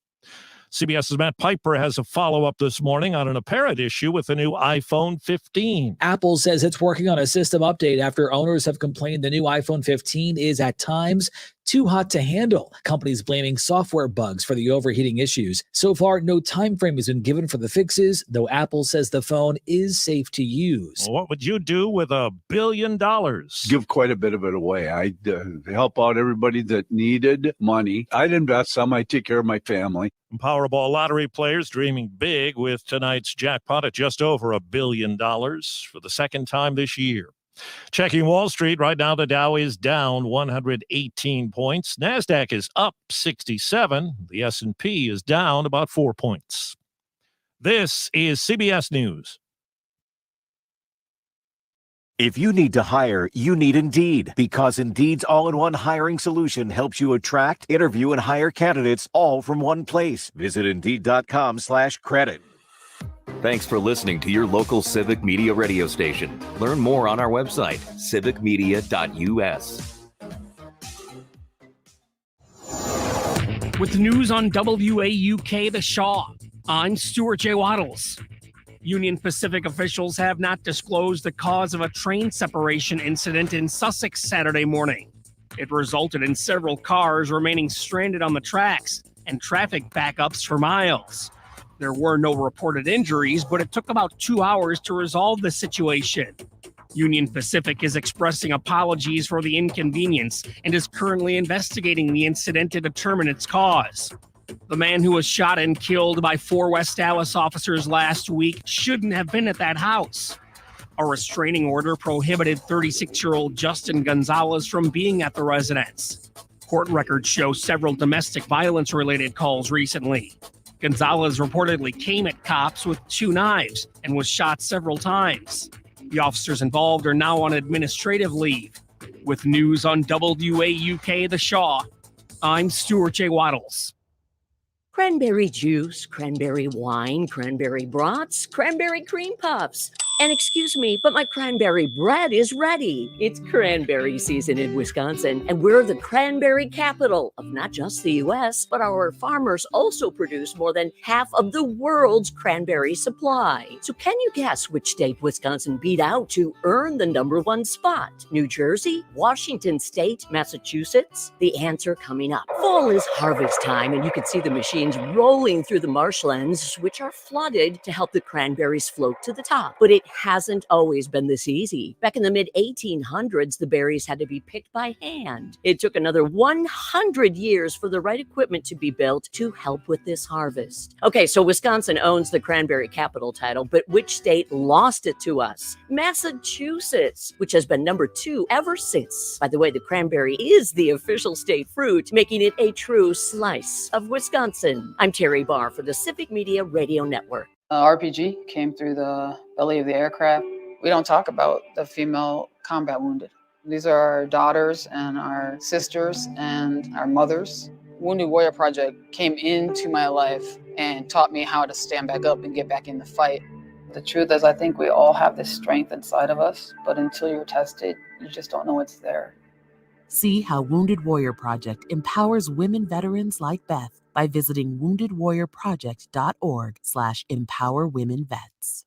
CBS's Matt Piper has a follow-up this morning on an apparent issue with the new iPhone 15. Apple says it's working on a system update after owners have complained the new iPhone 15 is at times too hot to handle. Companies blaming software bugs for the overheating issues. So far, no time frame has been given for the fixes, though Apple says the phone is safe to use. Well, what would you do with $1 billion? Give quite a bit of it away. I'd help out everybody that needed money. I'd invest some. I'd take care of my family. Powerball lottery players dreaming big with tonight's jackpot at just over $1 billion for the second time this year. Checking Wall Street right now, the Dow is down 118 points. NASDAQ is up 67. The S&P is down about 4 points. This is CBS News. If you need to hire, you need Indeed, because Indeed's all-in-one hiring solution helps you attract, interview, and hire candidates all from one place. Visit Indeed.com/credit. Thanks for listening to your local Civic Media radio station. Learn more on our website, civicmedia.us. With news on WAUK The Shaw, I'm Stuart J. Waddles. Union Pacific officials have not disclosed the cause of a train separation incident in Sussex Saturday morning. It resulted in several cars remaining stranded on the tracks and traffic backups for miles. There were no reported injuries, but it took about 2 hours to resolve the situation. Union Pacific is expressing apologies for the inconvenience and is currently investigating the incident to determine its cause. The man who was shot and killed by 4 West Dallas officers last week shouldn't have been at that house. A restraining order prohibited 36-year-old Justin Gonzalez from being at the residence. Court records show several domestic violence-related calls recently. Gonzalez reportedly came at cops with 2 knives and was shot several times. The officers involved are now on administrative leave. With news on WAUK The Shaw, I'm Stuart J. Waddles. Cranberry juice, cranberry wine, cranberry brats, cranberry cream puffs. And excuse me, but my cranberry bread is ready. It's cranberry season in Wisconsin, and we're the cranberry capital of not just the U.S., but our farmers also produce more than half of the world's cranberry supply. So can you guess which state Wisconsin beat out to earn the #1 spot? New Jersey, Washington State, Massachusetts? The answer coming up. Fall is harvest time, and you can see the machines rolling through the marshlands, which are flooded to help the cranberries float to the top. But it hasn't always been this easy. Back in the mid-1800s, the berries had to be picked by hand. It took another 100 years for the right equipment to be built to help with this harvest. Okay, so Wisconsin owns the cranberry capital title, but which state lost it to us? Massachusetts, which has been #2 ever since. By the way, the cranberry is the official state fruit, making it a true slice of Wisconsin. I'm Terry Barr for the Civic Media Radio Network. RPG came through the belly of the aircraft. We don't talk about the female combat wounded. These are our daughters and our sisters and our mothers. Wounded Warrior Project came into my life and taught me how to stand back up and get back in the fight. The truth is, I think we all have this strength inside of us, but until you're tested, you just don't know it's there. See how Wounded Warrior Project empowers women veterans like Beth by visiting woundedwarriorproject.org/empowerwomenvets.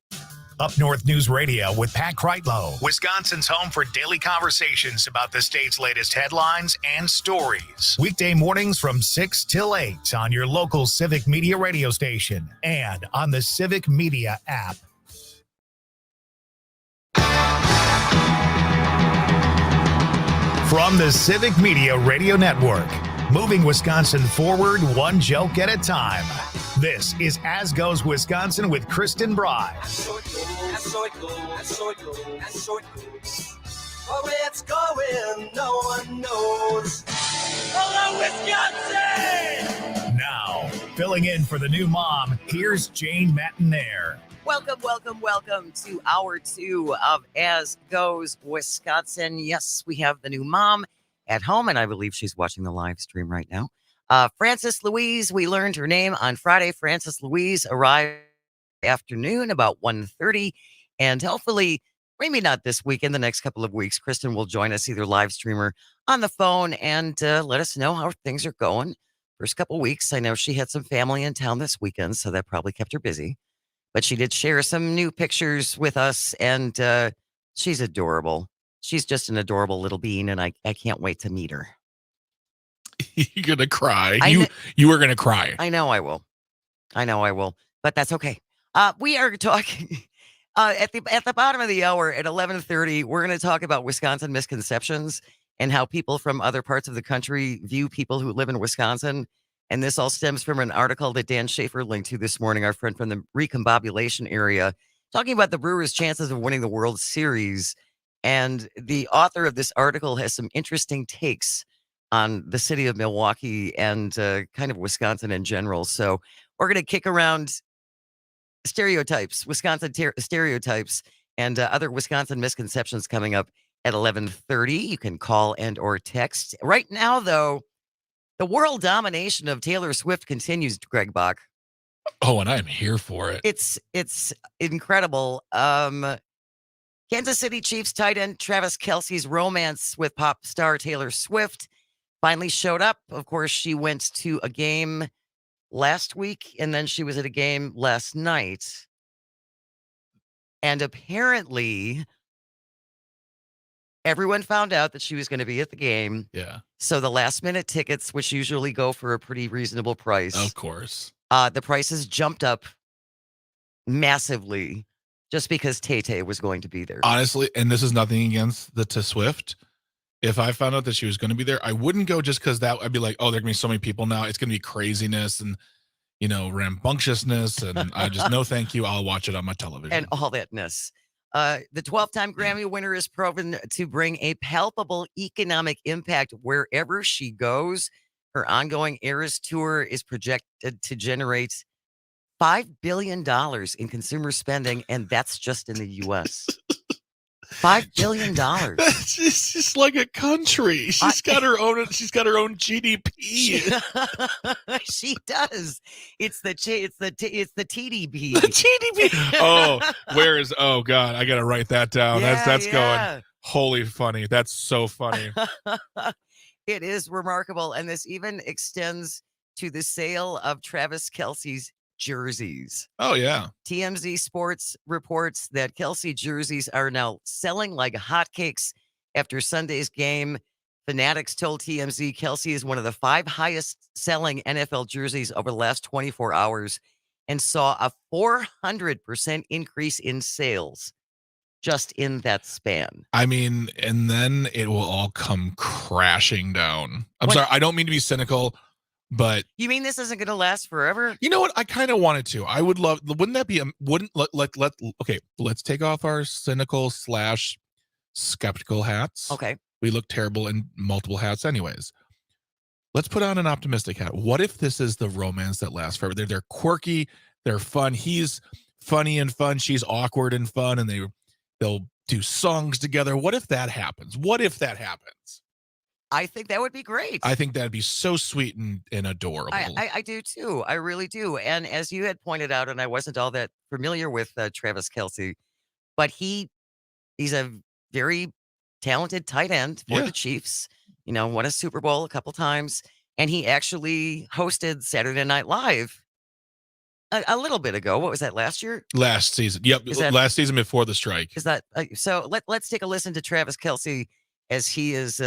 Up North News Radio with Pat Kreitlow, Wisconsin's home for daily conversations about the state's latest headlines and stories. Weekday mornings from 6 till 8 on your local Civic Media radio station and on the Civic Media app. From the Civic Media Radio Network, moving Wisconsin forward one joke at a time. This is As Goes Wisconsin with Kristen Bry. Where it's going, no one knows. Hello, Wisconsin! Now, filling in for the new mom, here's Jane Matinaire. Welcome to hour 2 of As Goes Wisconsin. Yes, we have the new mom at home, and I believe she's watching the live stream right now. Frances Louise, we learned her name on Friday. Frances Louise arrived afternoon about 1:30, and hopefully, maybe not this week, in the next couple of weeks, Kristen will join us either live stream or on the phone and let us know how things are going first couple weeks. I know she had some family in town this weekend, so that probably kept her busy. But she did share some new pictures with us, and she's adorable. She's just an adorable little bean, and I can't wait to meet her. You're going to cry. I You are going to cry. I know I will. But that's okay. We are talking at the bottom of the hour at 11:30. We're going to talk about Wisconsin misconceptions and how people from other parts of the country view people who live in Wisconsin. And this all stems from an article that Dan Schaefer linked to this morning, our friend from the recombobulation area, talking about the Brewers' chances of winning the World Series. And the author of this article has some interesting takes on the city of Milwaukee and kind of Wisconsin in general. So we're going to kick around stereotypes, Wisconsin stereotypes, and other Wisconsin misconceptions coming up at 11:30. You can call and or text. Right now, though, the world domination of Taylor Swift continues, Greg Bach. Oh, and I'm here for it. It's incredible. Kansas City Chiefs tight end Travis Kelce's romance with pop star Taylor Swift finally showed up. Of course, she went to a game last week, and then she was at a game last night. And apparently, everyone found out that she was going to be at the game. Yeah. So the last minute tickets, which usually go for a pretty reasonable price. Of course. The prices jumped up massively just because Tay-Tay was going to be there. Honestly, and this is nothing against the Swift. If I found out that she was going to be there, I wouldn't go just because that I'd be like, oh, there are going to be so many people now. It's going to be craziness and, rambunctiousness. And I just, no, thank you. I'll watch it on my television. And all thatness. The 12-time Grammy winner is proven to bring a palpable economic impact wherever she goes. Her ongoing Eras tour is projected to generate $5 billion in consumer spending, and that's just in the U.S. $5 billion. It's just like a country. She's got her own GDP. She does. It's the TDP. The TDP. Oh God, I gotta write that down. Yeah, That's yeah. going. Holy funny. That's so funny. It is remarkable, and this even extends to the sale of Travis Kelce's jerseys. Oh yeah. TMZ Sports reports that Kelce jerseys are now selling like hotcakes after Sunday's game. Fanatics told TMZ Kelce is one of the 5 highest selling NFL jerseys over the last 24 hours and saw a 400% increase in sales just in that span. I mean, and then it will all come crashing down. I'm sorry, I don't mean to be cynical, but you mean this isn't going to last forever? You know what? I kind of wanted to. I would love. Wouldn't that be? Okay, let's take off our cynical / skeptical hats. Okay. We look terrible in multiple hats, anyways. Let's put on an optimistic hat. What if this is the romance that lasts forever? They're quirky, they're fun. He's funny and fun. She's awkward and fun, and they'll do songs together. What if that happens? I think that would be great. I think that'd be so sweet and adorable. I do too. I really do. And as you had pointed out, and I wasn't all that familiar with Travis Kelce, but he's a very talented tight end for the Chiefs. Won a Super Bowl a couple times, and he actually hosted Saturday Night Live a little bit ago. What was that, last year? Last season. Yep. Last season before the strike. Is that so? Let's take a listen to Travis Kelce as he's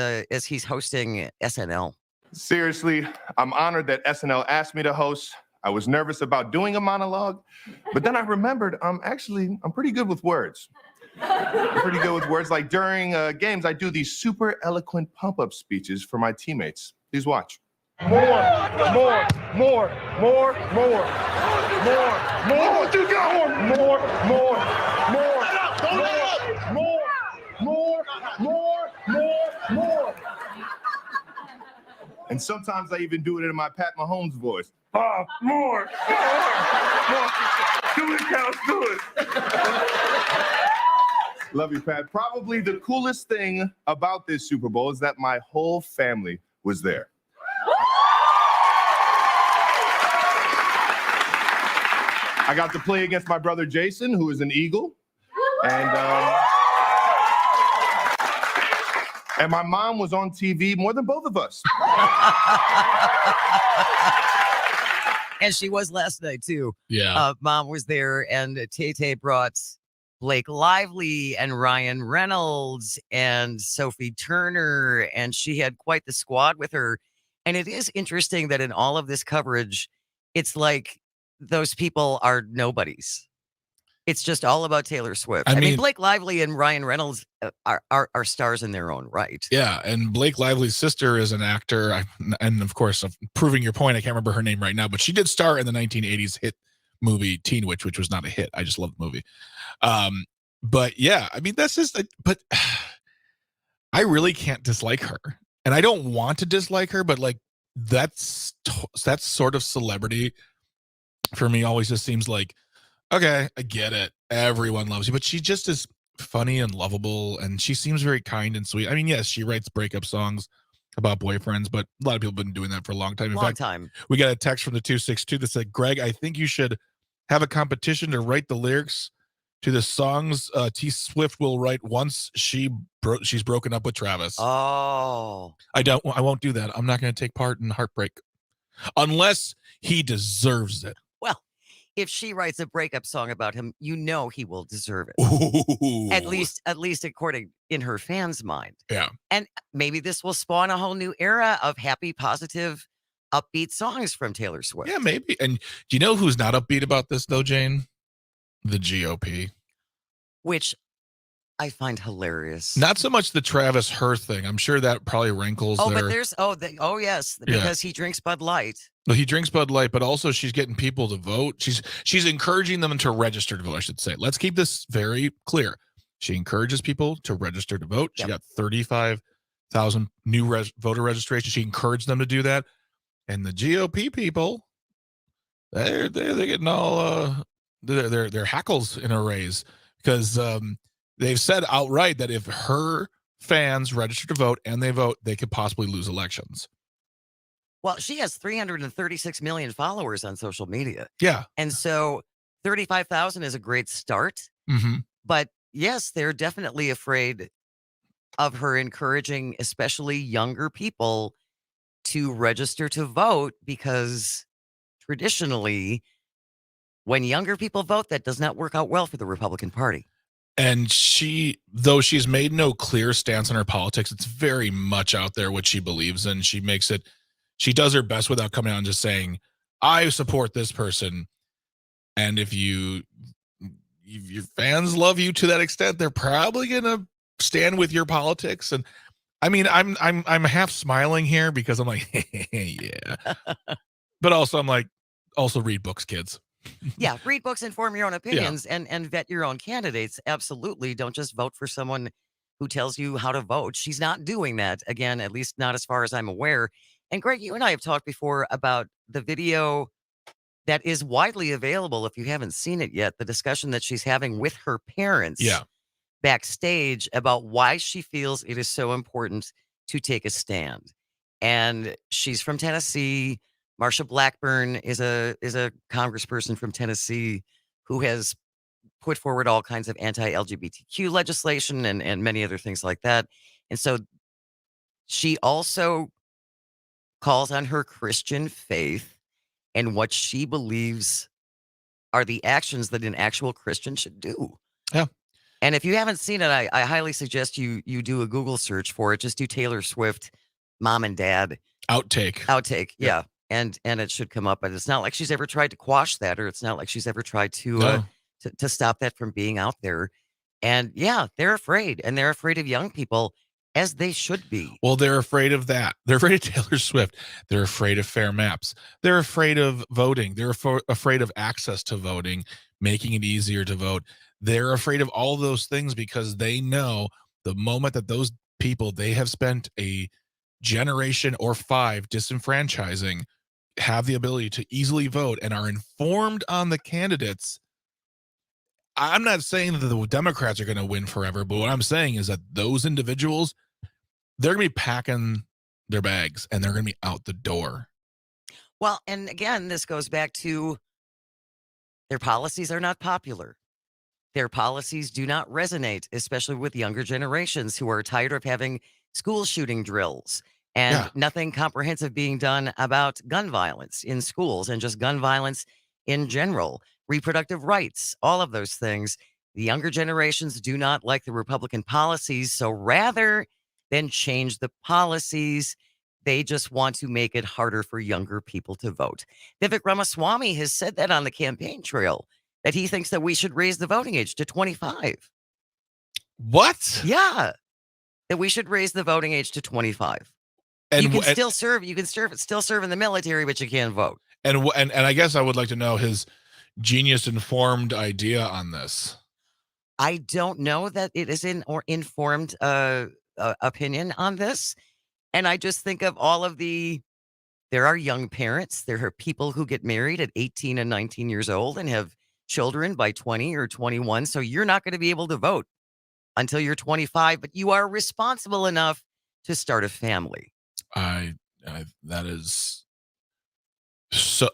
hosting SNL. Seriously, I'm honored that SNL asked me to host. I was nervous about doing a monologue, but then I remembered I'm pretty good with words. Like during games, I do these super eloquent pump-up speeches for my teammates. Please watch. More. And sometimes I even do it in my Pat Mahomes voice. More. Do it, Cows, do it. Love you, Pat. Probably the coolest thing about this Super Bowl is that my whole family was there. I got to play against my brother Jason, who is an Eagle. And And my mom was on TV more than both of us. And she was last night, too. Yeah. Mom was there, and Tay brought Blake Lively and Ryan Reynolds and Sophie Turner, and she had quite the squad with her. And it is interesting that in all of this coverage, it's like those people are nobodies. It's just all about Taylor Swift. I mean, Blake Lively and Ryan Reynolds are stars in their own right. Yeah, and Blake Lively's sister is an actor. And of course, proving your point, I can't remember her name right now, but she did star in the 1980s hit movie Teen Witch, which was not a hit. I just love the movie. But yeah, I mean, that's just, but I really can't dislike her. And I don't want to dislike her, but like that's sort of celebrity for me always just seems like, okay, I get it. Everyone loves you, but she just is funny and lovable, and she seems very kind and sweet. I mean, yes, she writes breakup songs about boyfriends, but a lot of people have been doing that for a long time. In fact, we got a text from the 262 that said, Greg, I think you should have a competition to write the lyrics to the songs T Swift will write once she's broken up with Travis. Oh. I won't do that. I'm not going to take part in heartbreak unless he deserves it. Well, if she writes a breakup song about him, you know he will deserve it. Ooh. At least according in her fans' mind. Yeah. And maybe this will spawn a whole new era of happy, positive, upbeat songs from Taylor Swift. Yeah, maybe. And do you know who's not upbeat about this though, Jane? The GOP. Which I find hilarious. Not so much the Travis her thing. I'm sure that probably rankles but their... there's yes, because he drinks Bud Light. Well, he drinks Bud Light, but also she's getting people to vote. She's encouraging them to register to vote, I should say. Let's keep this very clear. She encourages people to register to vote. She got 35,000 new voter registrations. She encouraged them to do that. And the GOP people, they're getting all their hackles in a raise because they've said outright that if her fans register to vote and they vote, they could possibly lose elections. Well, she has 336 million followers on social media. Yeah. And so 35,000 is a great start. Mm-hmm. But yes, they're definitely afraid of her encouraging, especially younger people, to register to vote because traditionally, when younger people vote, that does not work out well for the Republican Party. And though she's made no clear stance on her politics, it's very much out there what she believes in. She does her best without coming out and just saying, I support this person. And if your fans love you to that extent, they're probably going to stand with your politics. And I mean, I'm half smiling here because I'm like, yeah. But also I'm like, also read books, kids. Yeah, read books and form your own opinions and vet your own candidates. Absolutely. Don't just vote for someone who tells you how to vote. She's not doing that. Again, at least not as far as I'm aware. And Greg, you and I have talked before about the video that is widely available if you haven't seen it yet, the discussion that she's having with her parents backstage about why she feels it is so important to take a stand. And she's from Tennessee. Marsha Blackburn is a congressperson from Tennessee who has put forward all kinds of anti-LGBTQ legislation and many other things like that. And so she also calls on her Christian faith and what she believes are the actions that an actual Christian should do. Yeah. And if you haven't seen it, I highly suggest you do a Google search for it. Just do Taylor Swift, mom and dad. Outtake. Yeah. And it should come up, but it's not like she's ever tried to quash that, or it's not like she's ever tried to stop that from being out there. And yeah, they're afraid, and they're afraid of young people, as they should be. Well, they're afraid of that. They're afraid of Taylor Swift. They're afraid of fair maps. They're afraid of voting. They're afraid of access to voting, making it easier to vote. They're afraid of all those things because they know the moment that those people they have spent a generation or 5 disenfranchising have the ability to easily vote and are informed on the candidates. I'm not saying that the Democrats are going to win forever, but what I'm saying is that those individuals, they're going to be packing their bags and they're going to be out the door. Well, and again, this goes back to their policies are not popular. Their policies do not resonate, especially with younger generations who are tired of having school shooting drills and nothing comprehensive being done about gun violence in schools and just gun violence in general, reproductive rights, all of those things. The younger generations do not like the Republican policies. So rather than change the policies, they just want to make it harder for younger people to vote. Vivek Ramaswamy has said that on the campaign trail, that he thinks that we should raise the voting age to 25. What? Yeah, that we should raise the voting age to 25. And you can still serve. You can still serve in the military, but you can't vote. And I guess I would like to know his genius-informed idea on this. I don't know that it is informed opinion on this. And I just think of all of there are young parents. There are people who get married at 18 and 19 years old and have children by 20 or 21. So you're not going to be able to vote until you're 25, but you are responsible enough to start a family. That is so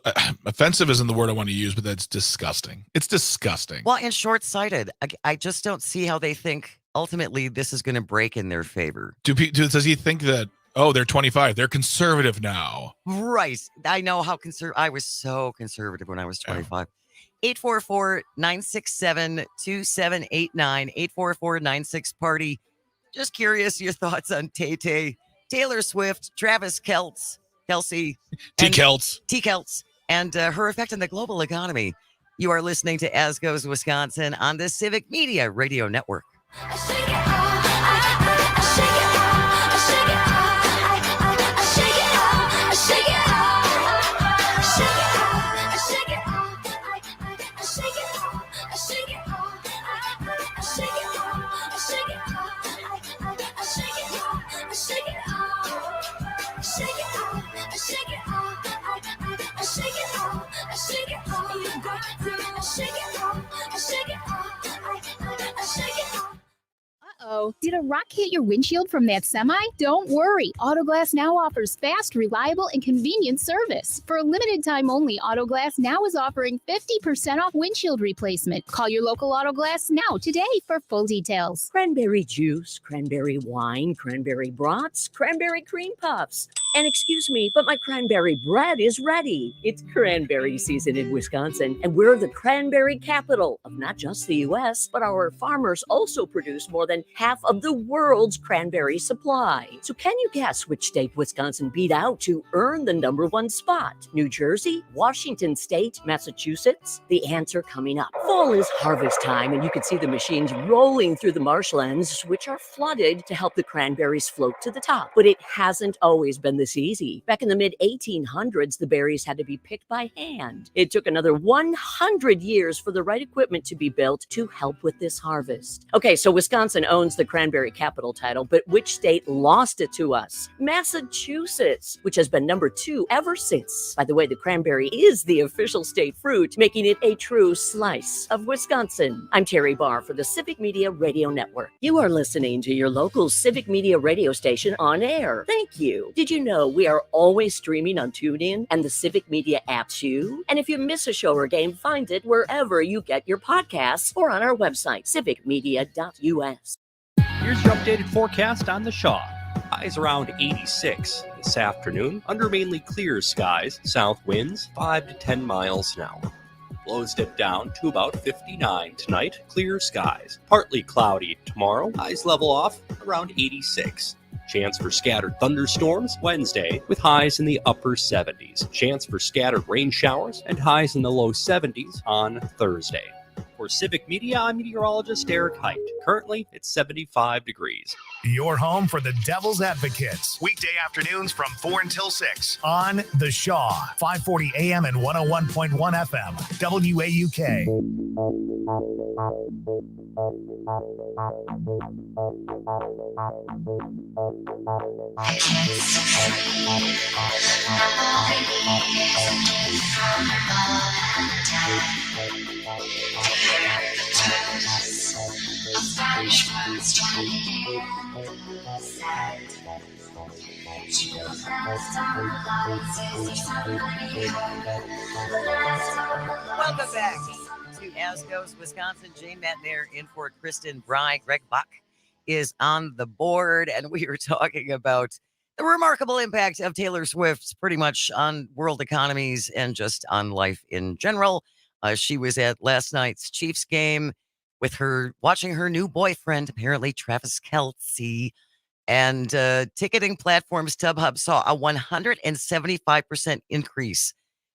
offensive isn't the word I want to use, but that's disgusting. It's disgusting. Well, and short-sighted. I just don't see how they think ultimately this is going to break in their favor. Does he think that, oh, they're 25, they're conservative now? Right. I know how I was so conservative when I was 25. 844-967-2789, 844-96-PARTY. Just curious your thoughts on Tay-Tay, Taylor Swift, Travis Kelce, T-Kelce, and her effect on the global economy. You are listening to As Goes Wisconsin on the Civic Media Radio Network. Uh-oh. Did a rock hit your windshield from that semi? Don't worry. Autoglass Now offers fast, reliable, and convenient service. For a limited time only, Autoglass Now is offering 50% off windshield replacement. Call your local Autoglass Now today for full details. Cranberry juice, cranberry wine, cranberry brats, cranberry cream puffs. And excuse me, but my cranberry bread is ready. It's cranberry season in Wisconsin, and we're the cranberry capital of not just the U.S., but our farmers also produce more than half of the world's cranberry supply. So can you guess which state Wisconsin beat out to earn the #1 spot? New Jersey, Washington State, Massachusetts? The answer coming up. Fall is harvest time, and you can see the machines rolling through the marshlands, which are flooded to help the cranberries float to the top. But it hasn't always been this easy. Back in the mid-1800s, the berries had to be picked by hand. It took another 100 years for the right equipment to be built to help with this harvest. Okay, so Wisconsin owns the cranberry capital title, but which state lost it to us? Massachusetts, which has been #2 ever since. By the way, the cranberry is the official state fruit, making it a true slice of Wisconsin. I'm Terry Barr for the Civic Media Radio Network. You are listening to your local Civic Media radio station on air. Thank you. Did you know we are always streaming on TuneIn and the Civic Media app too? And if you miss a show or game, find it wherever you get your podcasts or on our website, civicmedia.us. Here's your updated forecast on the Shaw. Highs around 86 this afternoon under mainly clear skies. South winds 5 to 10 miles an hour. Lows dip down to about 59 tonight. Clear skies. Partly cloudy tomorrow. Highs level off around 86. Chance for scattered thunderstorms Wednesday with highs in the upper 70s. Chance for scattered rain showers and highs in the low 70s on Thursday. For Civic Media, I'm meteorologist Eric Height. Currently, it's 75 degrees. Your home for the Devil's Advocates. Weekday afternoons from 4 until 6 on The Shaw, 540 AM and 101.1 FM, WAUK. Welcome back to As Goes Wisconsin. Jane Matnair in for Kristen Bry. Greg Buck is on the board, and we are talking about the remarkable impact of Taylor Swift pretty much on world economies and just on life in general. She was at last night's Chiefs game with her, watching her new boyfriend, apparently Travis Kelce. And ticketing platform StubHub saw a 175% increase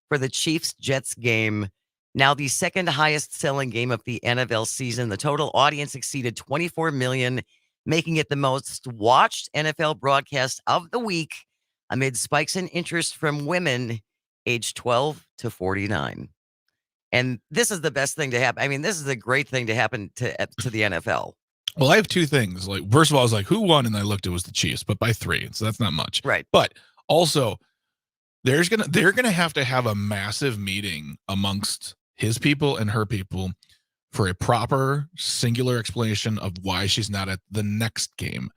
for the Chiefs-Jets game. Now the second highest selling game of the NFL season. The total audience exceeded 24 million, making it the most watched NFL broadcast of the week amid spikes in interest from women aged 12 to 49. And this is the best thing to happen. I mean, this is a great thing to happen to the NFL. Well, I have two things. Like, first of all, I was like, who won? And I looked, it was the Chiefs, but by 3. So that's not much. Right. But also, they're gonna have to have a massive meeting amongst his people and her people for a proper singular explanation of why she's not at the next game.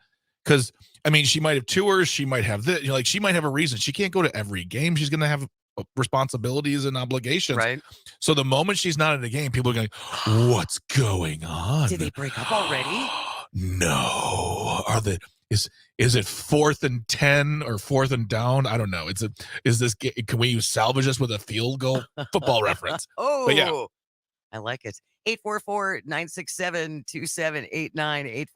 Because I mean, she might have tours, she might have this, like she might have a reason. She can't go to every game. She's gonna have responsibilities and obligations. Right. So the moment she's not at a game, people are going, what's going on? Did they break up already? No. Is it 4th and 10 or 4th and down? I don't know. Can we salvage this with a field goal? Football reference. Oh, but yeah. I like it. 844-967-2789,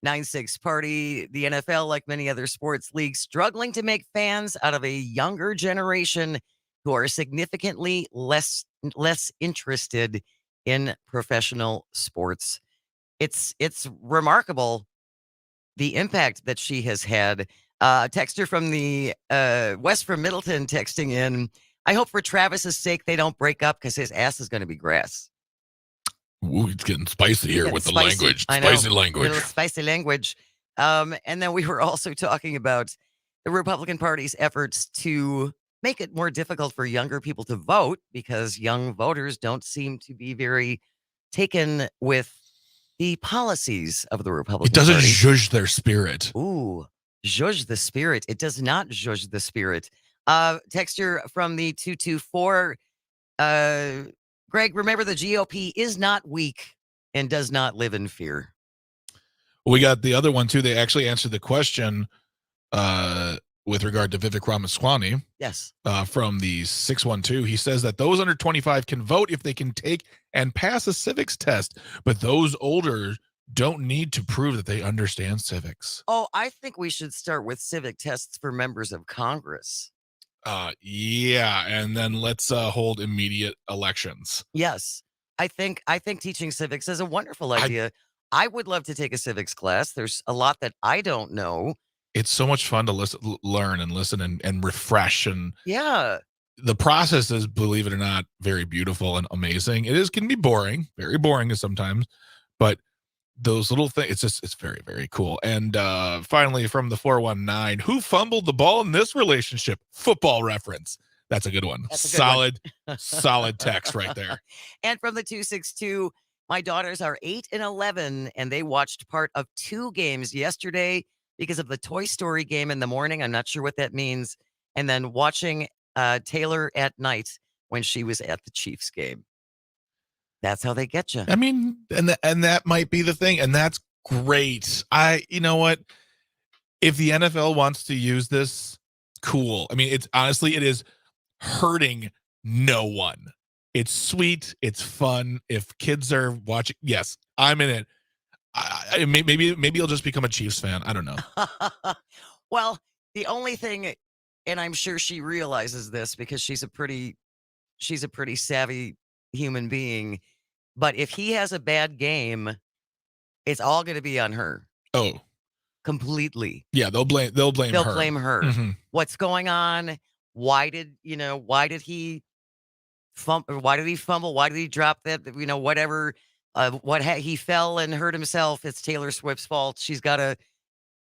844-96-PARTY. The NFL, like many other sports leagues, struggling to make fans out of a younger generation who are significantly less interested in professional sports. It's remarkable the impact that she has had. Texter from the West from Middleton texting in, I hope for Travis's sake they don't break up because his ass is going to be grass. Ooh, it's getting spicy here with the language. Spicy language. Little spicy language. And then we were also talking about the Republican Party's efforts to make it more difficult for younger people to vote because young voters don't seem to be very taken with the policies of the Republican It doesn't Party. zhuzh their spirit. Ooh, zhuzh the spirit. It does not zhuzh the spirit. Texture from the 224. Greg, remember the GOP is not weak and does not live in fear. We got the other one too. They actually answered the question with regard to Vivek Ramaswamy. Yes. From the 612. He says that those under 25 can vote if they can take and pass a civics test, but those older don't need to prove that they understand civics. Oh, I think we should start with civic tests for members of Congress. Yeah, and then let's hold immediate elections. Yes. I think teaching civics is a wonderful idea. I would love to take a civics class. There's a lot that I don't know. It's so much fun to learn and listen and refresh. And yeah, the process is, believe it or not, very beautiful and amazing. It can be boring, very boring sometimes, but those little things, it's very, very cool. And finally, from the 419, who fumbled the ball in this relationship? Football reference. That's a good one. Solid text right there. And from the 262, my daughters are 8 and 11, and they watched part of 2 games yesterday because of the Toy Story game in the morning. I'm not sure what that means. And then watching Taylor at night when she was at the Chiefs game. That's how they get you. I mean, and that might be the thing, and that's great. You know what? If the NFL wants to use this, cool. I mean, it is hurting no one. It's sweet. It's fun. If kids are watching, yes, I'm in it. Maybe you'll just become a Chiefs fan. I don't know. Well, the only thing, and I'm sure she realizes this because she's a pretty savvy human being. But if he has a bad game, it's all going to be on her. Oh, completely. Yeah, they'll blame her. They'll blame her. Mm-hmm. What's going on? Why did he fumble? Why did he fumble? Why did he drop that? Whatever. He fell and hurt himself. It's Taylor Swift's fault.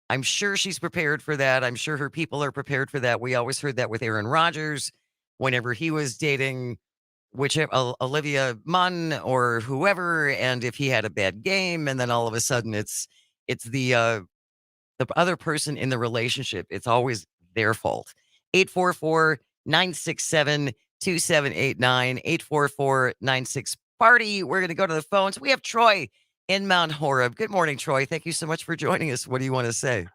I'm sure she's prepared for that. I'm sure her people are prepared for that. We always heard that with Aaron Rodgers whenever he was dating Olivia Munn or whoever, and if he had a bad game, and then all of a sudden it's the other person in the relationship. It's always their fault. 844-967-2789, 844-96-PARTY. We're going to go to the phones. We have Troy in Mount Horeb. Good morning, Troy. Thank you so much for joining us. What do you want to say?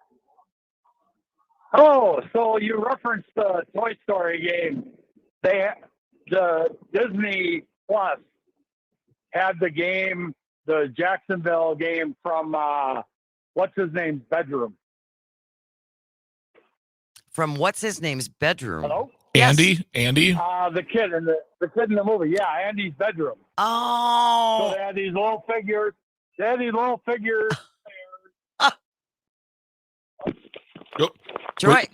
Oh, so you referenced the Toy Story game. The Disney Plus had the game, the Jacksonville game from what's his name's bedroom. From what's his name's bedroom? Hello? Andy? The kid in the movie. Yeah, Andy's bedroom. Oh. So they had these little figures. Oh. Troy,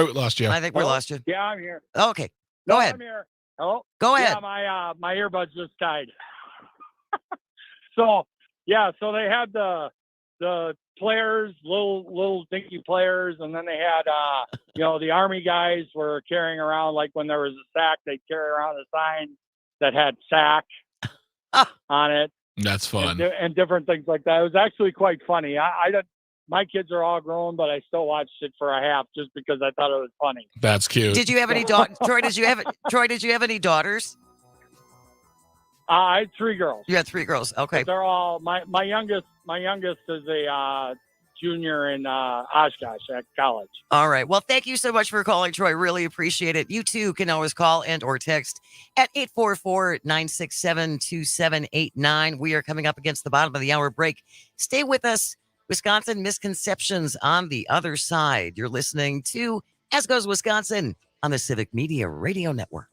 we lost you. I think we lost you. Yeah, I'm here. Okay. Go ahead. I'm here. Hello? Go ahead. Yeah, my earbuds just died. So they had the players, little dinky players, and then they had the Army guys were carrying around, like when there was a sack, they'd carry around a sign that had sack on it. That's fun. And different things like that. It was actually quite funny. My kids are all grown, but I still watched it for a half just because I thought it was funny. That's cute. Did you have any daughters? Troy, did you have any daughters? I had 3 girls. You had 3 girls. Okay. But they're all my youngest is a junior in Oshkosh at college. All right. Well, thank you so much for calling, Troy. Really appreciate it. You too can always call and or text at 844-967-2789. We are coming up against the bottom of the hour break. Stay with us. Wisconsin Misconceptions on the other side. You're listening to As Goes Wisconsin on the Civic Media Radio Network.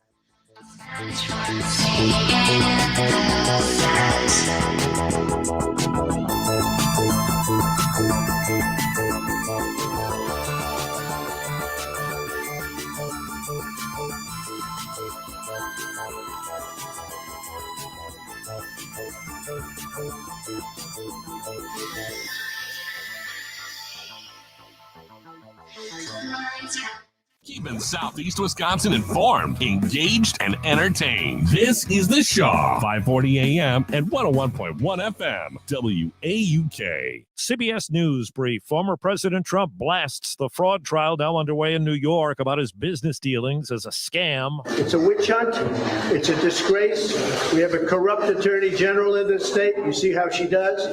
Keeping Southeast Wisconsin informed, engaged, and entertained. This is The Shaw, 540 AM and 101.1 FM, WAUK. CBS News brief. Former President Trump blasts the fraud trial now underway in New York about his business dealings as a scam. It's a witch hunt. It's a disgrace. We have a corrupt attorney general in this state. You see how she does?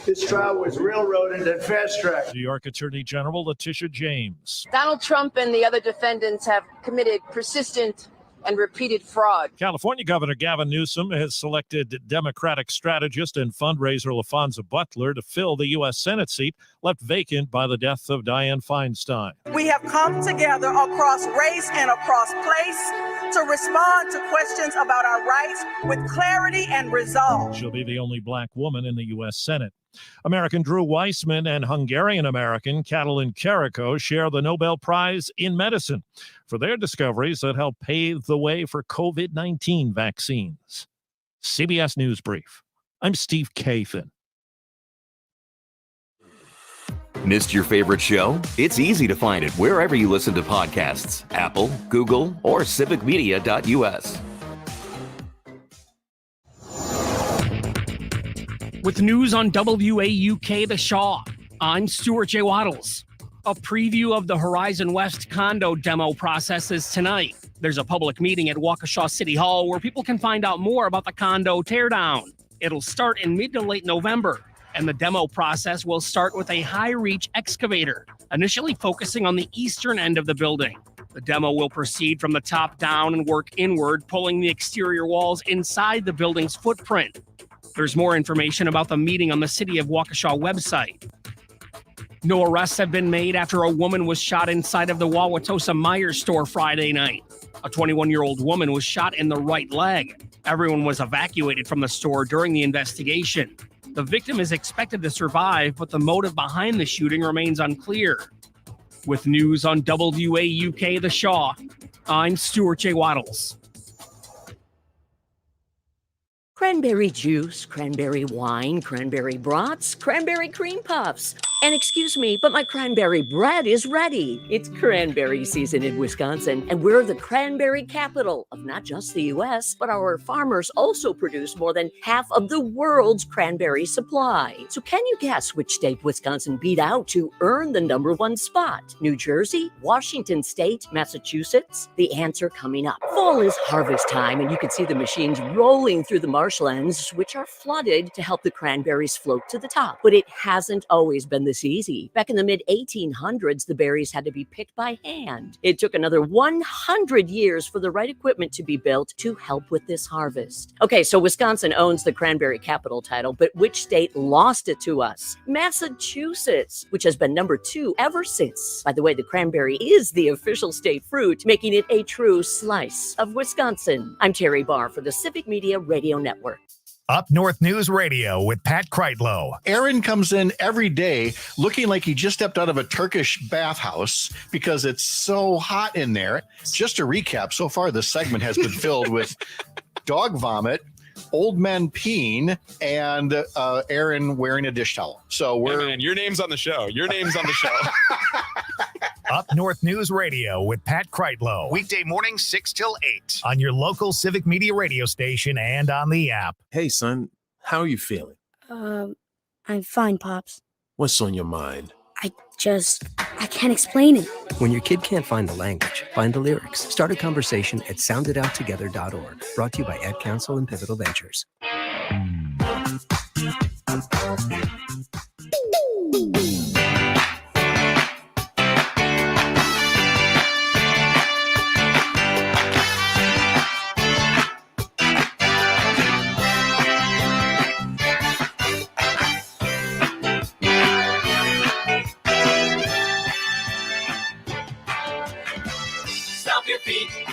This trial was railroaded and fast-tracked. New York Attorney General Letitia James. Donald Trump and the other defendants have committed persistent and repeated fraud. California Governor Gavin Newsom has selected Democratic strategist and fundraiser LaFonza Butler to fill the U.S. Senate seat left vacant by the death of Dianne Feinstein. We have come together across race and across place to respond to questions about our rights with clarity and resolve. She'll be the only black woman in the U.S. Senate. American Drew Weissman and Hungarian-American Katalin Karikó share the Nobel Prize in Medicine for their discoveries that help pave the way for COVID-19 vaccines. CBS News Brief. I'm Steve Kathan. Missed your favorite show? It's easy to find it wherever you listen to podcasts. Apple, Google, or civicmedia.us. With news on WAUK The Shaw, I'm Stuart J. Waddles. A preview of the Horizon West condo demo process is tonight. There's a public meeting at Waukesha City Hall where people can find out more about the condo teardown. It'll start in mid to late November, and the demo process will start with a high-reach excavator, initially focusing on the eastern end of the building. The demo will proceed from the top down and work inward, pulling the exterior walls inside the building's footprint. There's more information about the meeting on the City of Waukesha website. No arrests have been made after a woman was shot inside of the Wauwatosa Myers store Friday night. A 21-year-old woman was shot in the right leg. Everyone was evacuated from the store during the investigation. The victim is expected to survive, but the motive behind the shooting remains unclear. With news on WAUK The Shaw, I'm Stuart J. Waddles. Cranberry juice, cranberry wine, cranberry brats, cranberry cream puffs. And excuse me, but my cranberry bread is ready. It's cranberry season in Wisconsin, and we're the cranberry capital of not just the U.S., but our farmers also produce more than half of the world's cranberry supply. So can you guess which state Wisconsin beat out to earn the #1 spot? New Jersey, Washington State, Massachusetts? The answer coming up. Fall is harvest time, and you can see the machines rolling through the marshlands, which are flooded to help the cranberries float to the top. But it hasn't always been this easy. Back in the mid-1800s, the berries had to be picked by hand. It took another 100 years for the right equipment to be built to help with this harvest. Okay, so Wisconsin owns the cranberry capital title, but which state lost it to us? Massachusetts, which has been #2 ever since. By the way, the cranberry is the official state fruit, making it a true slice of Wisconsin. I'm Terry Barr for the Civic Media Radio Network. Up North News Radio with Pat Kreitlow. Aaron comes in every day looking like he just stepped out of a Turkish bathhouse because it's so hot in there. Just to recap, so far this segment has been filled with dog vomit, old men peeing, and Aaron wearing a dish towel. So we're... Hey man, your name's on the show. Your name's on the show. Up North News Radio with Pat Kreitlow. Weekday mornings 6 till 8 on your local Civic Media radio station and on the app. Hey, son, how are you feeling? I'm fine, Pops. What's on your mind? I can't explain it. When your kid can't find the language, find the lyrics. Start a conversation at sounditouttogether.org. Brought to you by Ad Council and Pivotal Ventures.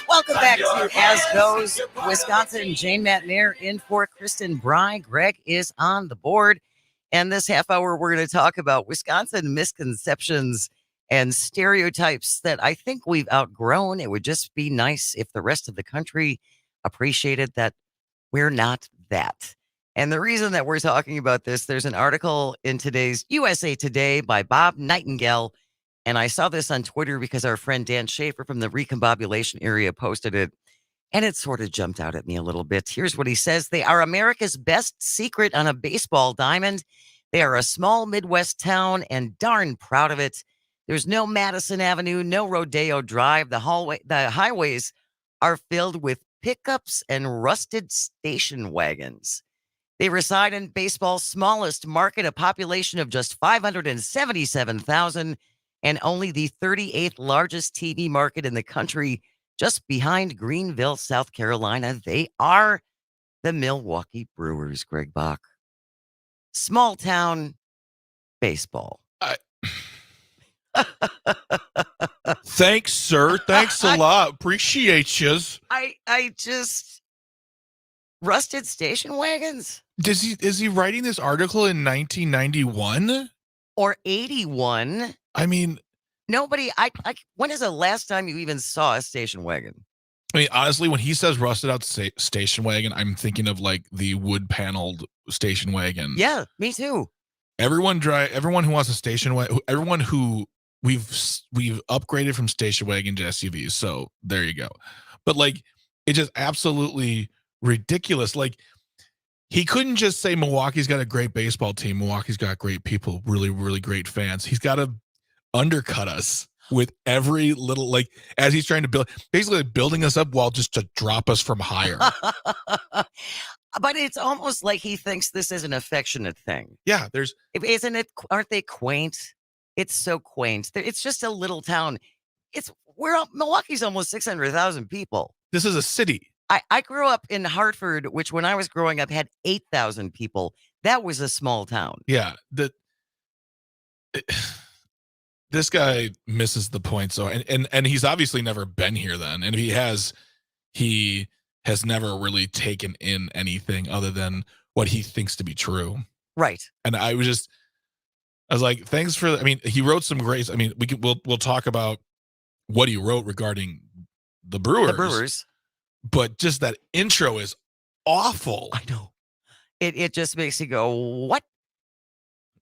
Welcome back to As Goes Wisconsin. Jane Matnier in for Kristen Bry. Greg is on the board. And this half hour, we're going to talk about Wisconsin misconceptions and stereotypes that I think we've outgrown. It would just be nice if the rest of the country appreciated that we're not that. And the reason that we're talking about this, there's an article in today's USA Today by Bob Nightingale. And I saw this on Twitter because our friend Dan Schaefer from the Recombobulation area posted it. And it sort of jumped out at me a little bit. Here's what he says. They are America's best secret on a baseball diamond. They are a small Midwest town and darn proud of it. There's no Madison Avenue, no Rodeo Drive. The highways are filled with pickups and rusted station wagons. They reside in baseball's smallest market, a population of just 577,000. And only the 38th largest TV market in the country, just behind Greenville, South Carolina. They are the Milwaukee Brewers, Greg Bach. Small town baseball. Thanks, sir. Thanks a lot. Appreciate yous. I just... Rusted station wagons? Is he writing this article in 1991? Or 81? I mean, nobody. When is the last time you even saw a station wagon? I mean, honestly, when he says rusted out station wagon, I'm thinking of like the wood paneled station wagon. Yeah, me too. Everyone who wants a station wagon, everyone who we've upgraded from station wagon to SUVs. So there you go. But like, it's just absolutely ridiculous. Like, he couldn't just say Milwaukee's got a great baseball team. Milwaukee's got great people, really, really great fans. He's got to undercut us with every little, like, as he's trying to build, basically building us up while just to drop us from higher. But it's almost like he thinks this is an affectionate thing. Yeah, isn't it? Aren't they quaint? It's so quaint. It's just a little town. Milwaukee's almost 600,000 people. This is a city. I grew up in Hartford, which when I was growing up had 8,000 people. That was a small town. Yeah. This guy misses the point. So, and he's obviously never been here then. And if he has never really taken in anything other than what he thinks to be true. Right. And I was like, thanks for, he wrote some great, we'll talk about what he wrote regarding the Brewers. But just that intro is awful. I know. It just makes you go, what?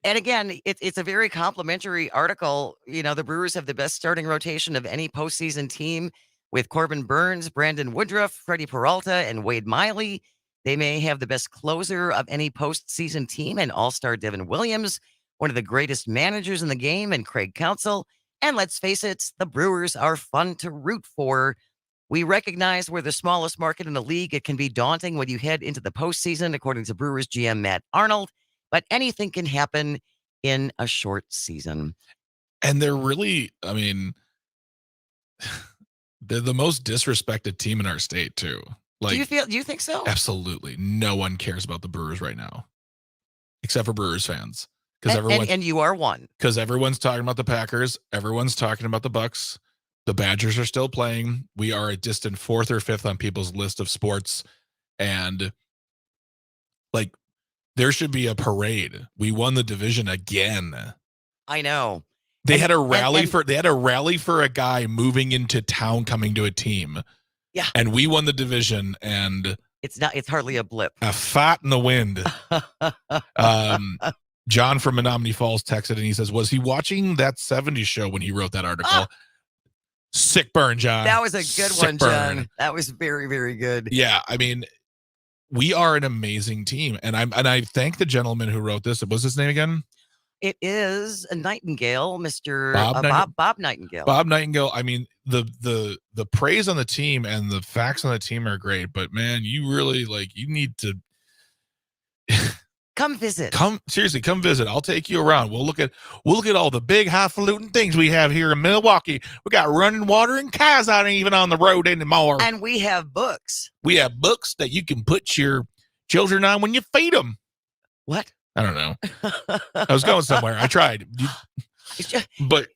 And again, it's a very complimentary article. You know, the Brewers have the best starting rotation of any postseason team with Corbin Burns, Brandon Woodruff, Freddie Peralta, and Wade Miley. They may have the best closer of any postseason team and all-star Devin Williams, one of the greatest managers in the game, and Craig Counsell. And let's face it, the Brewers are fun to root for. We recognize we're the smallest market in the league. It can be daunting when you head into the postseason, according to Brewers GM Matt Arnold, but anything can happen in a short season. And they're really, I mean, they're the most disrespected team in our state too. Like, do you think so? Absolutely. No one cares about the Brewers right now, except for Brewers fans. Because everyone, and you are one. Because everyone's talking about the Packers. Everyone's talking about the Bucks. The Badgers are still playing. We are a distant 4th or 5th on people's list of sports. And like, there should be a parade. We won the division again. I know. They had a rally for a guy moving into town, coming to a team. Yeah. And we won the division, and it's hardly a blip. A fat in the wind. John from Menominee Falls texted and he says, was he watching that 70s show when he wrote that article? Sick burn, John. That was a good one, John. That was very, very good. Yeah. I mean, we are an amazing team. And I thank the gentleman who wrote this. What was his name again? It is a Nightingale, Mr. Bob Nightingale. Bob Nightingale. I mean, the praise on the team and the facts on the team are great, but man, you really you need to come visit. Come visit. I'll take you around. We'll look at all the big highfalutin things we have here in Milwaukee. We got running water and cars out even on the road anymore. And we have books. We have books that you can put your children on when you feed them. What? I don't know. I was going somewhere. I tried. But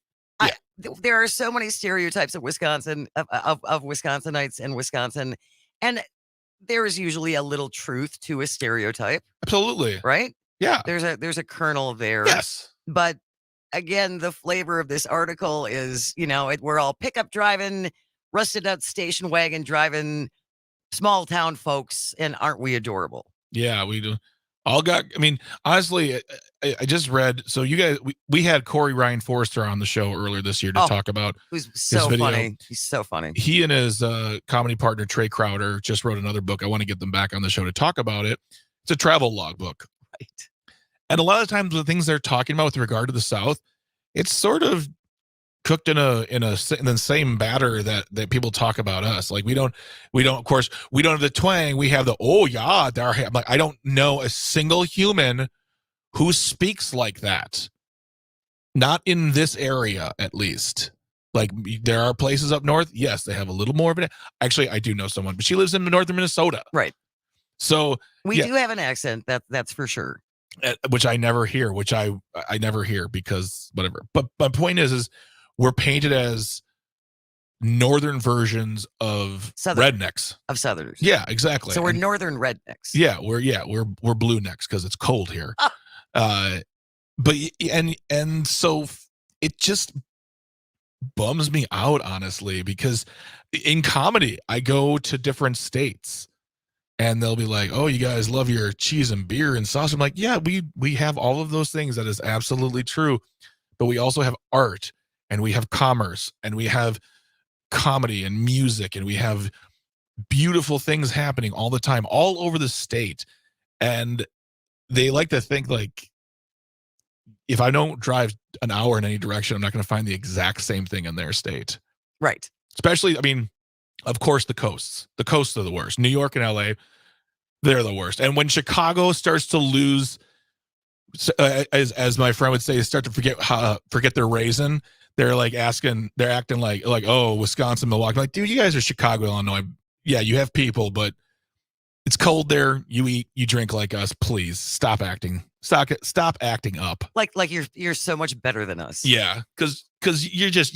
yeah. There are so many stereotypes of Wisconsin, of Wisconsinites in Wisconsin. And there is usually a little truth to a stereotype. Absolutely. Right? Yeah. There's a kernel there. Yes. But again, the flavor of this article is, we're all pickup driving, rusted out station wagon driving, small town folks, and aren't we adorable? Yeah, we do. Honestly, I just read. So you guys, we had Corey Ryan Forrester on the show earlier this year to talk about. Who's so funny. He's so funny. He and his comedy partner Trey Crowder just wrote another book. I want to get them back on the show to talk about it. It's a travel log book, right? And a lot of times the things they're talking about with regard to the South, it's sort of cooked in the same batter that people talk about us. Like we don't of course we don't have the twang. We have the I'm like, I don't know a single human who speaks like that. Not in this area, at least. Like there are places up north. Yes, they have a little more of it. Actually, I do know someone, but she lives in northern Minnesota. Right. So we do have an accent. That's for sure. Which I never hear. Which I never hear because whatever. But my point is we're painted as northern versions of rednecks. Of Southerners. Yeah, exactly. So we're northern rednecks. Yeah, we're blue necks because it's cold here. But so it just bums me out, honestly, because in comedy, I go to different states and they'll be like, oh, you guys love your cheese and beer and sausage. I'm like, yeah, we have all of those things. That is absolutely true. But we also have art. And we have commerce, and we have comedy and music, and we have beautiful things happening all the time, all over the state. And they like to think like, if I don't drive an hour in any direction, I'm not going to find the exact same thing in their state. Right. Especially, I mean, of course, the coasts. The coasts are the worst. New York and LA, they're the worst. And when Chicago starts to lose, as my friend would say, start to forget their raisin. They're acting like, oh, Wisconsin, Milwaukee. Like, dude, you guys are Chicago, Illinois. Yeah, you have people, but it's cold there. You eat, you drink like us. Please stop acting. Stop acting up. Like you're so much better than us. Yeah, because you're just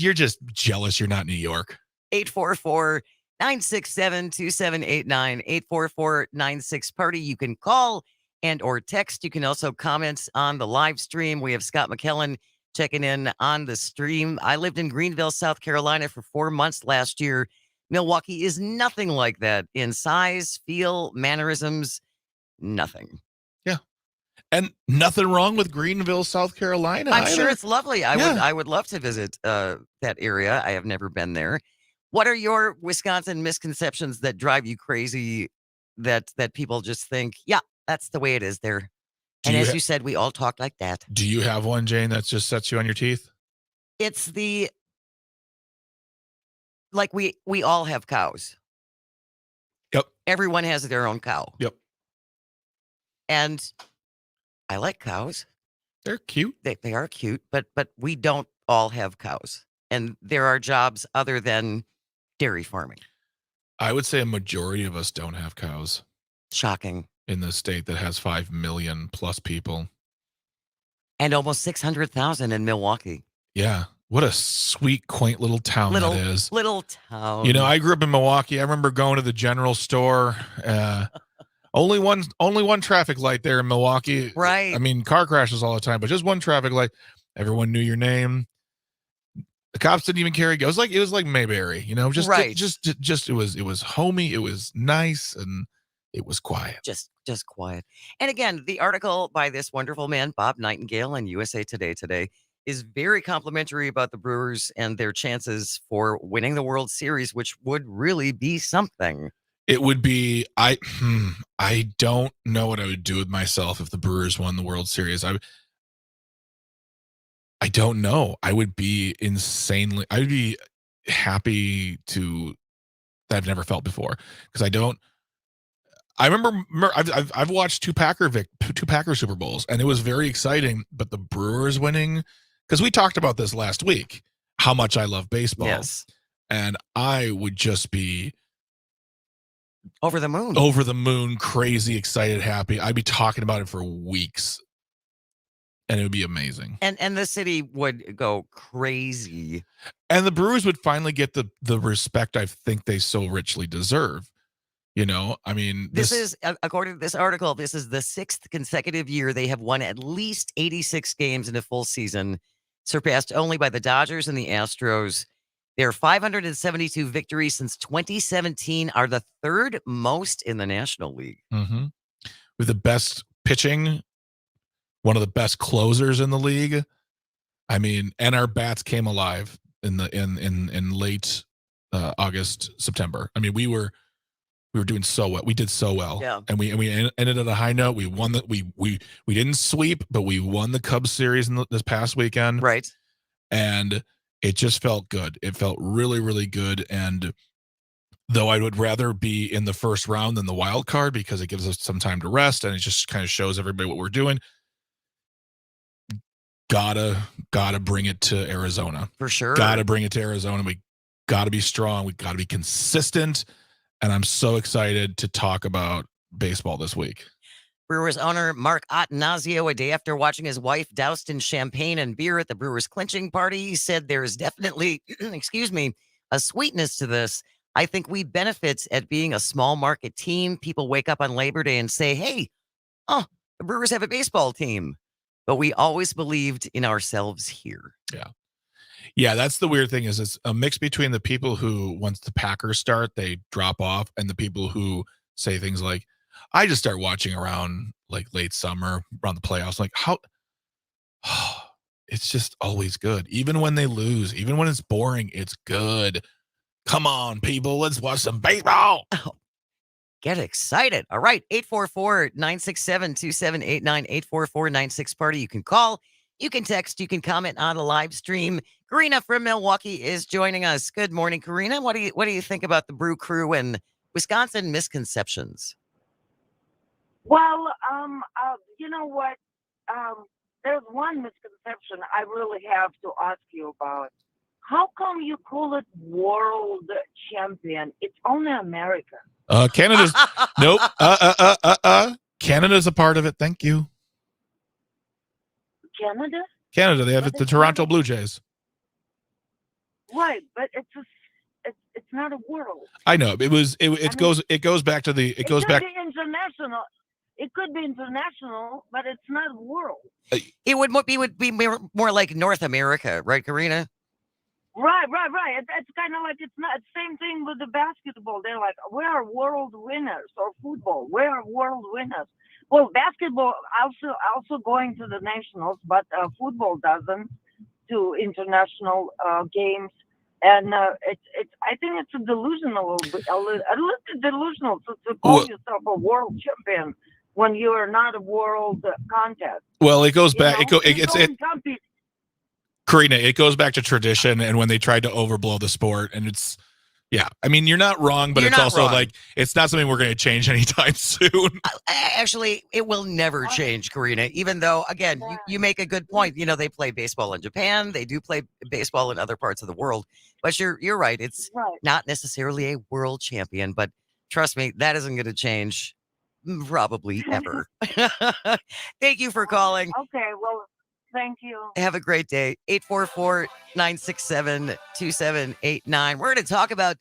jealous. You're not New York. 844-967-2789. 844-96-PARTY. You can call and or text. You can also comment on the live stream. We have Scott McKellen checking in on the stream. I lived in Greenville, South Carolina for 4 months last year. Milwaukee is nothing like that in size, feel, mannerisms, nothing. Yeah. And nothing wrong with Greenville, South Carolina. I'm sure either. it's lovely. I would love to visit that area. I have never been there. What are your Wisconsin misconceptions that drive you crazy that people just think, yeah, that's the way it is there? And as you said, we all talk like that. Do you have one, Jane, that just sets you on your teeth? It's like we all have cows. Yep. Everyone has their own cow. Yep. And I like cows. They're cute. They are cute, but we don't all have cows. And there are jobs other than dairy farming. I would say a majority of us don't have cows. Shocking. In the state that has 5 million plus people. And almost 600,000 in Milwaukee. Yeah. What a sweet, quaint little town that is. Little town. You know, I grew up in Milwaukee. I remember going to the general store. Only one traffic light there in Milwaukee. Right. I mean, car crashes all the time, but just one traffic light. Everyone knew your name. The cops didn't even carry. It was like Mayberry, you know, just it was homey. It was nice and it was quiet. Just quiet. And again, the article by this wonderful man, Bob Nightingale, in USA Today today is very complimentary about the Brewers and their chances for winning the World Series, which would really be something. It would be, I don't know what I would do with myself if the Brewers won the World Series. I don't know. I would be happy to that I've never felt before because I remember I've watched two Packer Super Bowls and it was very exciting, but the Brewers winning, because we talked about this last week, how much I love baseball. Yes. And I would just be over the moon, crazy, excited, happy. I'd be talking about it for weeks. And it would be amazing. And the city would go crazy. And the Brewers would finally get the respect I think they so richly deserve. You know, I mean, this is, according to this article, this is the 6th consecutive year they have won at least 86 games in a full season, surpassed only by the Dodgers and the Astros. Their 572 victories since 2017 are the 3rd most in the National League. Mm-hmm. With the best pitching, one of the best closers in the league. I mean, and our bats came alive in late August, September. I mean, we were doing so well. We did so well. Yeah. And we ended on a high note. We won we didn't sweep, but we won the Cubs series this past weekend. Right. And it just felt good. It felt really, really good. And though I would rather be in the first round than the wild card because it gives us some time to rest and it just kind of shows everybody what we're doing. Gotta bring it to Arizona. For sure. Gotta bring it to Arizona. We gotta be strong. We gotta be consistent. And I'm so excited to talk about baseball this week. Brewers owner Mark Attanasio, a day after watching his wife doused in champagne and beer at the Brewers clinching party, said there's definitely, a sweetness to this. I think we benefit at being a small market team. People wake up on Labor Day and say, hey, the Brewers have a baseball team. But we always believed in ourselves here. Yeah. Yeah, that's the weird thing is it's a mix between the people who, once the Packers start, they drop off, and the people who say things like, I just start watching around like late summer, around the playoffs. Like it's just always good. Even when they lose, even when it's boring, it's good. Come on, people, let's watch some baseball. Get excited. All right. 844-967-2789, 844-96-PARTY. You can call, you can text, you can comment on the live stream. Karina from Milwaukee is joining us. Good morning, Karina. What do you think about the Brew Crew and Wisconsin misconceptions? Well, you know what? There's one misconception I really have to ask you about. How come you call it world champion? It's only America. Canada's nope. Canada's a part of it. Thank you. Canada? They have the Toronto Blue Jays. Right, but it's not a world. I know. It goes back to the It could be international. It could be international, but it's not world. It would be more like North America, right, Karina? Right. It's kind of like it's not same thing with the basketball. They're like, we are world winners, or football, we are world winners. Well, basketball also going to the nationals, but football doesn't do international games, and it's I think it's a little delusional to call yourself a world champion when you are not a world contest. Well, it goes back. Compete. Karina, it goes back to tradition and when they tried to overblow the sport, and it's. Yeah, I mean, you're not wrong, but You're it's not also wrong. like it's not something we're going to change anytime soon. Actually, it will never change, Karina, even though, again, you make a good point. You know, they play baseball in Japan. They do play baseball in other parts of the world. But you're right. It's not necessarily a world champion. But trust me, that isn't going to change probably ever. Thank you for calling. Okay, well, thank you. Have a great day. 844-967-2789. We're going to talk about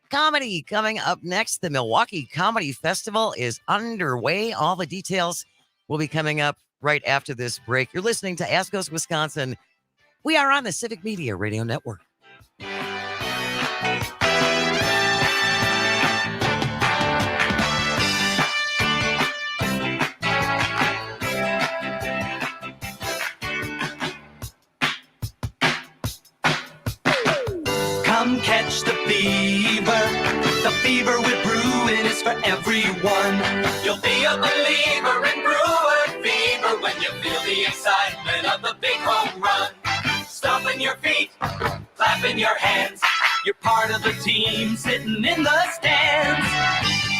comedy coming up next. The Milwaukee Comedy Festival is underway. All the details will be coming up right after this break. You're listening to As Goes Wisconsin. We are on the Civic Media Radio Network. Come catch the fever. The fever with Bruin is for everyone. You'll be a believer in Bruin fever when you feel the excitement of the big home run. Stomping your feet, clapping your hands. You're part of the team sitting in the stands.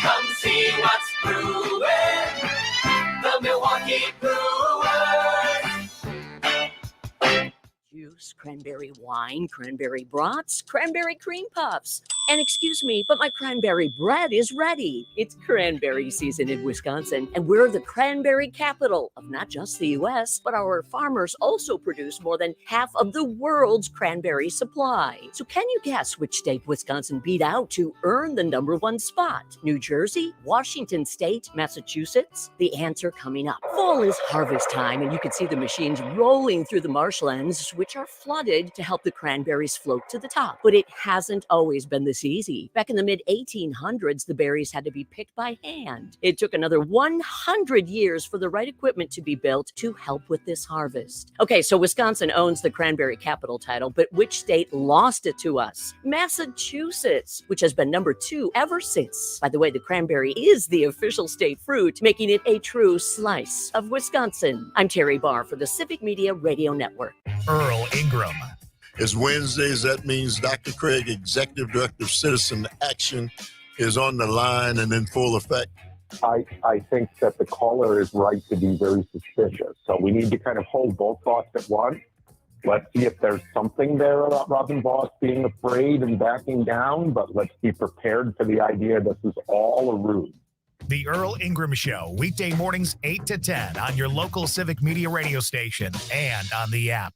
Come see what's brewing. The Milwaukee Brewers. Juice, cranberry wine, cranberry brats, cranberry cream puffs. And excuse me, but my cranberry bread is ready. It's cranberry season in Wisconsin, and we're the cranberry capital of not just the U.S., but our farmers also produce more than half of the world's cranberry supply. So can you guess which state Wisconsin beat out to earn the #1 spot? New Jersey, Washington State, Massachusetts? The answer coming up. Fall is harvest time, and you can see the machines rolling through the marshlands, which are flooded to help the cranberries float to the top. But it hasn't always been this easy. Back in the mid-1800s, the berries had to be picked by hand. It took another 100 years for the right equipment to be built to help with this harvest. Okay, so Wisconsin owns the cranberry capital title, but which state lost it to us? Massachusetts, which has been #2 ever since. By the way, the cranberry is the official state fruit, making it a true slice of Wisconsin. I'm Terry Barr for the Civic Media Radio Network. Earl Ingram. It's Wednesdays. That means Dr. Craig, Executive Director of Citizen Action, is on the line and in full effect. I think that the caller is right to be very suspicious. So we need to kind of hold both thoughts at once. Let's see if there's something there about Robin Voss being afraid and backing down, but let's be prepared for the idea this is all a ruse. The Earl Ingram Show, weekday mornings 8 to 10 on your local Civic Media radio station and on the app.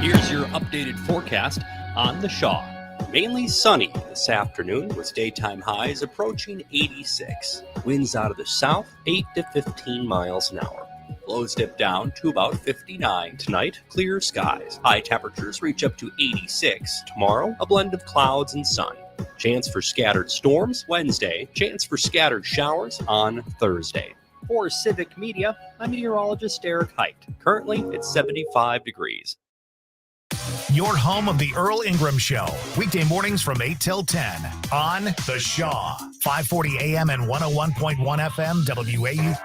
Here's your updated forecast on the Shaw. Mainly sunny this afternoon with daytime highs approaching 86. Winds out of the south 8 to 15 miles an hour. Lows dip down to about 59 tonight. Clear skies. High temperatures reach up to 86. Tomorrow, a blend of clouds and sun. Chance for scattered storms Wednesday. Chance for scattered showers on Thursday. For Civic Media, I'm meteorologist Eric Height. Currently, it's 75 degrees. Your home of the Earl Ingram Show, weekday mornings from 8 till 10 on The Shaw, 540 AM and 101.1 FM WAU.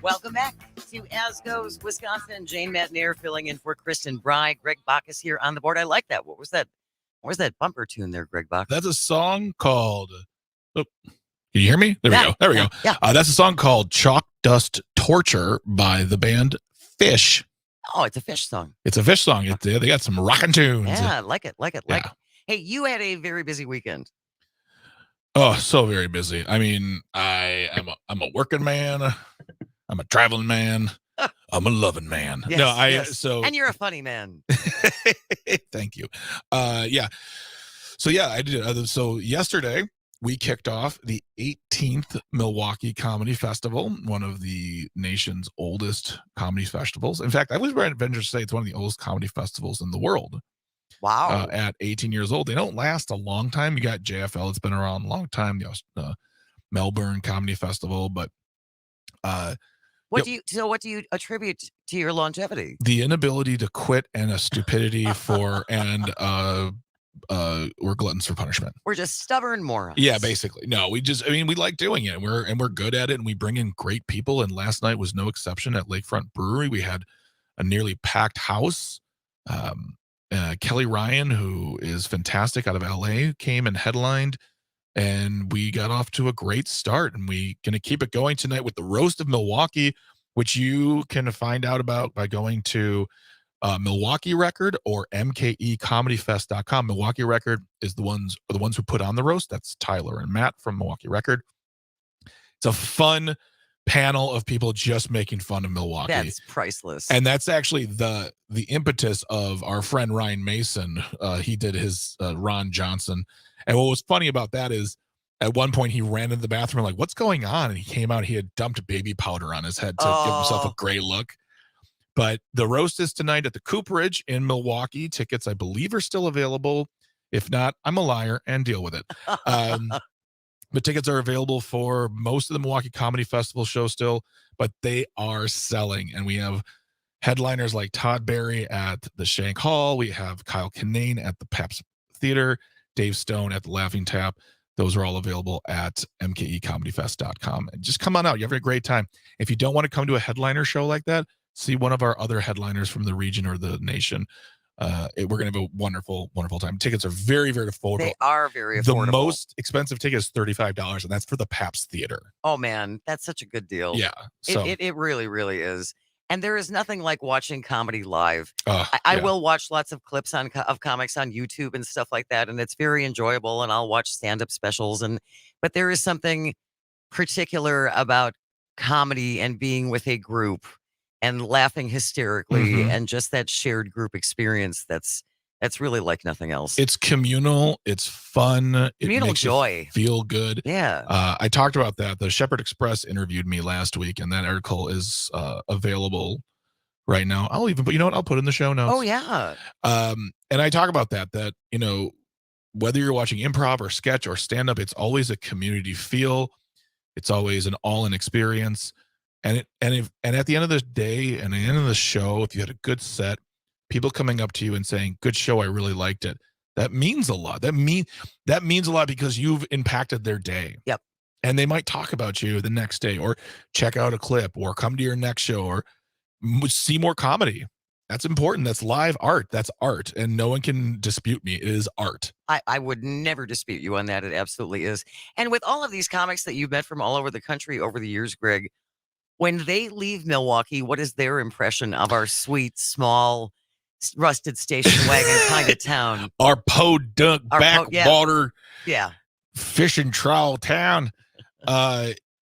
Welcome back to As Goes Wisconsin. Jane Matnier filling in for Kristen Bry. Greg Bach is here on the board. I like that. What was that? Where's that bumper tune there, Greg Bach? That's a song called. Oh, can you hear me? There we go. There we go. Yeah. That's a song called Chalk Dust Torture by the band Fish. Oh, it's a Fish song. It's a Fish song. They got some rockin' tunes. Yeah, like it. Hey, you had a very busy weekend. Oh, so very busy. I mean, I'm a working man. I'm a traveling man. I'm a loving man. Yes, No, yes. so and you're a funny man. thank you. Yeah. So yeah, I did. So yesterday we kicked off the 18th Milwaukee Comedy Festival, one of the nation's oldest comedy festivals. In fact, I was going to venture to say it's one of the oldest comedy festivals in the world. Wow. At 18 years old, they don't last a long time. You got JFL; it's been around a long time. The Melbourne Comedy Festival, but what do you attribute to your longevity? the inability to quit and a stupidity we're gluttons for punishment. We're just stubborn morons. Yeah, basically. No, we like doing it. We're good at it, and we bring in great people. And last night was no exception at Lakefront Brewery. We had a nearly packed house. Kelly Ryan, who is fantastic out of LA, came and headlined, and we got off to a great start. And we're going to keep it going tonight with the Roast of Milwaukee, which you can find out about by going to Milwaukee Record or mkecomedyfest.com. Milwaukee Record is the ones who put on the roast. That's Tyler and Matt from Milwaukee Record. It's a fun panel of people just making fun of Milwaukee. That's priceless. And that's actually the impetus of our friend Ryan Mason. He did his Ron Johnson. And what was funny about that is at one point he ran into the bathroom like, what's going on? And he came out, he had dumped baby powder on his head to give himself a gray look. But the roast is tonight at the Cooperage in Milwaukee. Tickets, I believe, are still available. If not, I'm a liar and deal with it. But tickets are available for most of the Milwaukee Comedy Festival show still, but they are selling. And we have headliners like Todd Barry at the Shank Hall. We have Kyle Kinane at the Pabst Theater, Dave Stone at the Laughing Tap. Those are all available at mkecomedyfest.com. And just come on out. You have a great time. If you don't want to come to a headliner show like that, see one of our other headliners from the region or the nation. We're going to have a wonderful, wonderful time. Tickets are very, very affordable. They are very affordable. The most expensive ticket is $35, and that's for the Pabst Theater. Oh man, that's such a good deal. Yeah, so it really, really is. And there is nothing like watching comedy live. I will watch lots of clips of comics on YouTube and stuff like that, and it's very enjoyable. And I'll watch stand-up specials, but there is something particular about comedy and being with a group and laughing hysterically and just that shared group experience that's really like nothing else. It's communal, it's fun, communal it makes joy. You feel good. Yeah. I talked about that. The Shepherd Express interviewed me last week, and that article is available right now. I'll even put, you know what, I'll put in the show notes. Oh yeah. And I talk about that whether you're watching improv or sketch or stand-up, it's always a community feel. It's always an all-in experience. And at the end of the day and the end of the show, if you had a good set, people coming up to you and saying, good show, I really liked it. That means a lot. That means a lot because you've impacted their day. Yep. And they might talk about you the next day or check out a clip or come to your next show or see more comedy. That's important. That's live art. That's art. And no one can dispute me. It is art. I would never dispute you on that. It absolutely is. And with all of these comics that you've met from all over the country over the years, Greg, when they leave Milwaukee, what is their impression of our sweet, small, rusted station wagon kind of town? Our podunk backwater fishing trowel town.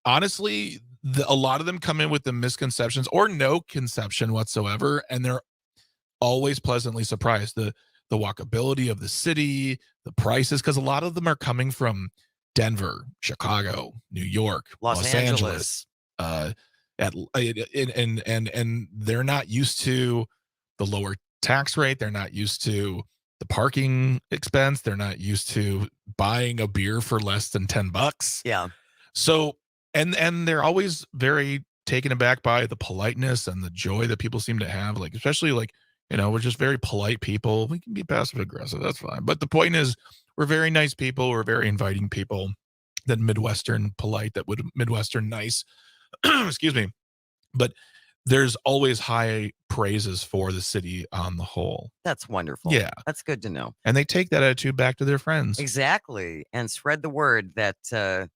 Honestly, a lot of them come in with the misconceptions or no conception whatsoever, and they're always pleasantly surprised. The walkability of the city, the prices, because a lot of them are coming from Denver, Chicago, New York, Los Angeles. And they're not used to the lower tax rate. They're not used to the parking expense. They're not used to buying a beer for less than $10. Yeah. So, and they're always very taken aback by the politeness and the joy that people seem to have. Like, especially we're just very polite people. We can be passive aggressive. That's fine. But the point is, we're very nice people. We're very inviting people. That Midwestern polite, Midwestern nice. Excuse me. But there's always high praises for the city on the whole. That's wonderful. Yeah. That's good to know. And they take that attitude back to their friends. Exactly. And spread the word that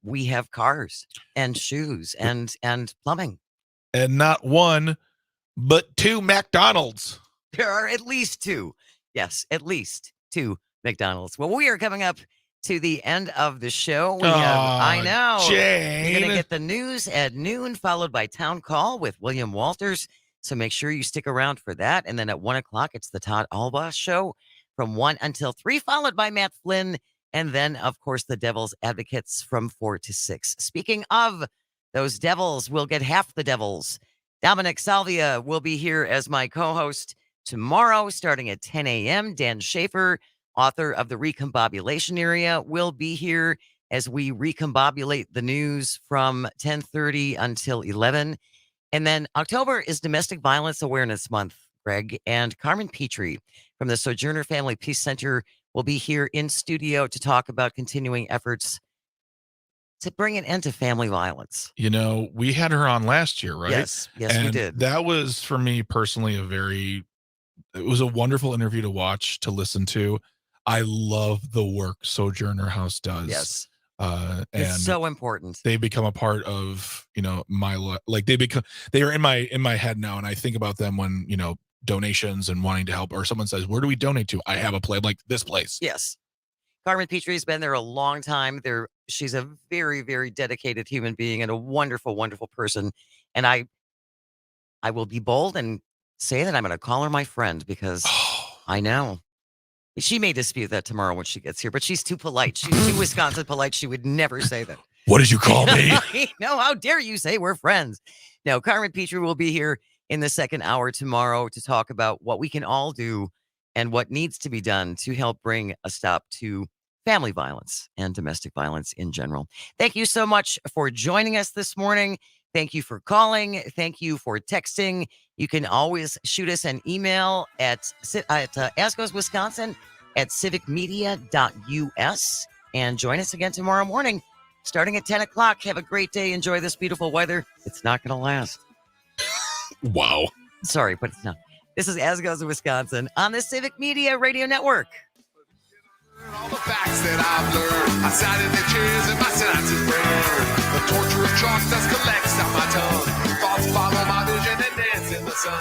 we have cars and shoes and plumbing. And not one, but two McDonald's. There are at least two. Yes, at least two McDonald's. Well, we are coming up to the end of the show. We have, I know, Jane. you're going to get the news at noon, followed by Town Call with William Walters. So make sure you stick around for that. And then at 1 o'clock, it's the Todd Alba Show from 1 until 3, followed by Matt Flynn. And then, of course, the Devil's Advocates from 4 to 6. Speaking of those Devils, we'll get half the Devils. Dominic Salvia will be here as my co-host tomorrow, starting at 10 a.m. Dan Schaefer, author of The Recombobulation Area, will be here as we recombobulate the news from 10:30 until 11. And then October is Domestic Violence Awareness Month, Greg, and Carmen Petrie from the Sojourner Family Peace Center will be here in studio to talk about continuing efforts to bring an end to family violence. You know, we had her on last year, right? Yes, we And did. That was, for me personally, it was a wonderful interview to watch, to listen to. I love the work Sojourner House does. Yes. And It's so important. they become a part of, my life. Like they are in my head now. And I think about them when, donations and wanting to help, or someone says, where do we donate to? I have a place, like this place. Yes. Carmen Petrie's been there a long time. She's a very, very dedicated human being and a wonderful, wonderful person. And I will be bold and say that I'm going to call her my friend because I know. She may dispute that tomorrow when she gets here, but she's too polite. She's too Wisconsin polite. She would never say that. What did you call me? No, how dare you say we're friends? No, Carmen Petrie will be here in the second hour tomorrow to talk about what we can all do and what needs to be done to help bring a stop to family violence and domestic violence in general. Thank you so much for joining us this morning. Thank you for calling. Thank you for texting. You can always shoot us an email at asgoeswisconsin@civicmedia.us and join us again tomorrow morning starting at 10 o'clock. Have a great day. Enjoy this beautiful weather. It's not going to last. Wow. Sorry, but it's not. This is As Goes Wisconsin on the Civic Media Radio Network. All the facts that I've learned, I sat in the chairs and my synapses burned. The torture of chalk dust collects out my tongue. Thoughts follow my vision and dance in the sun.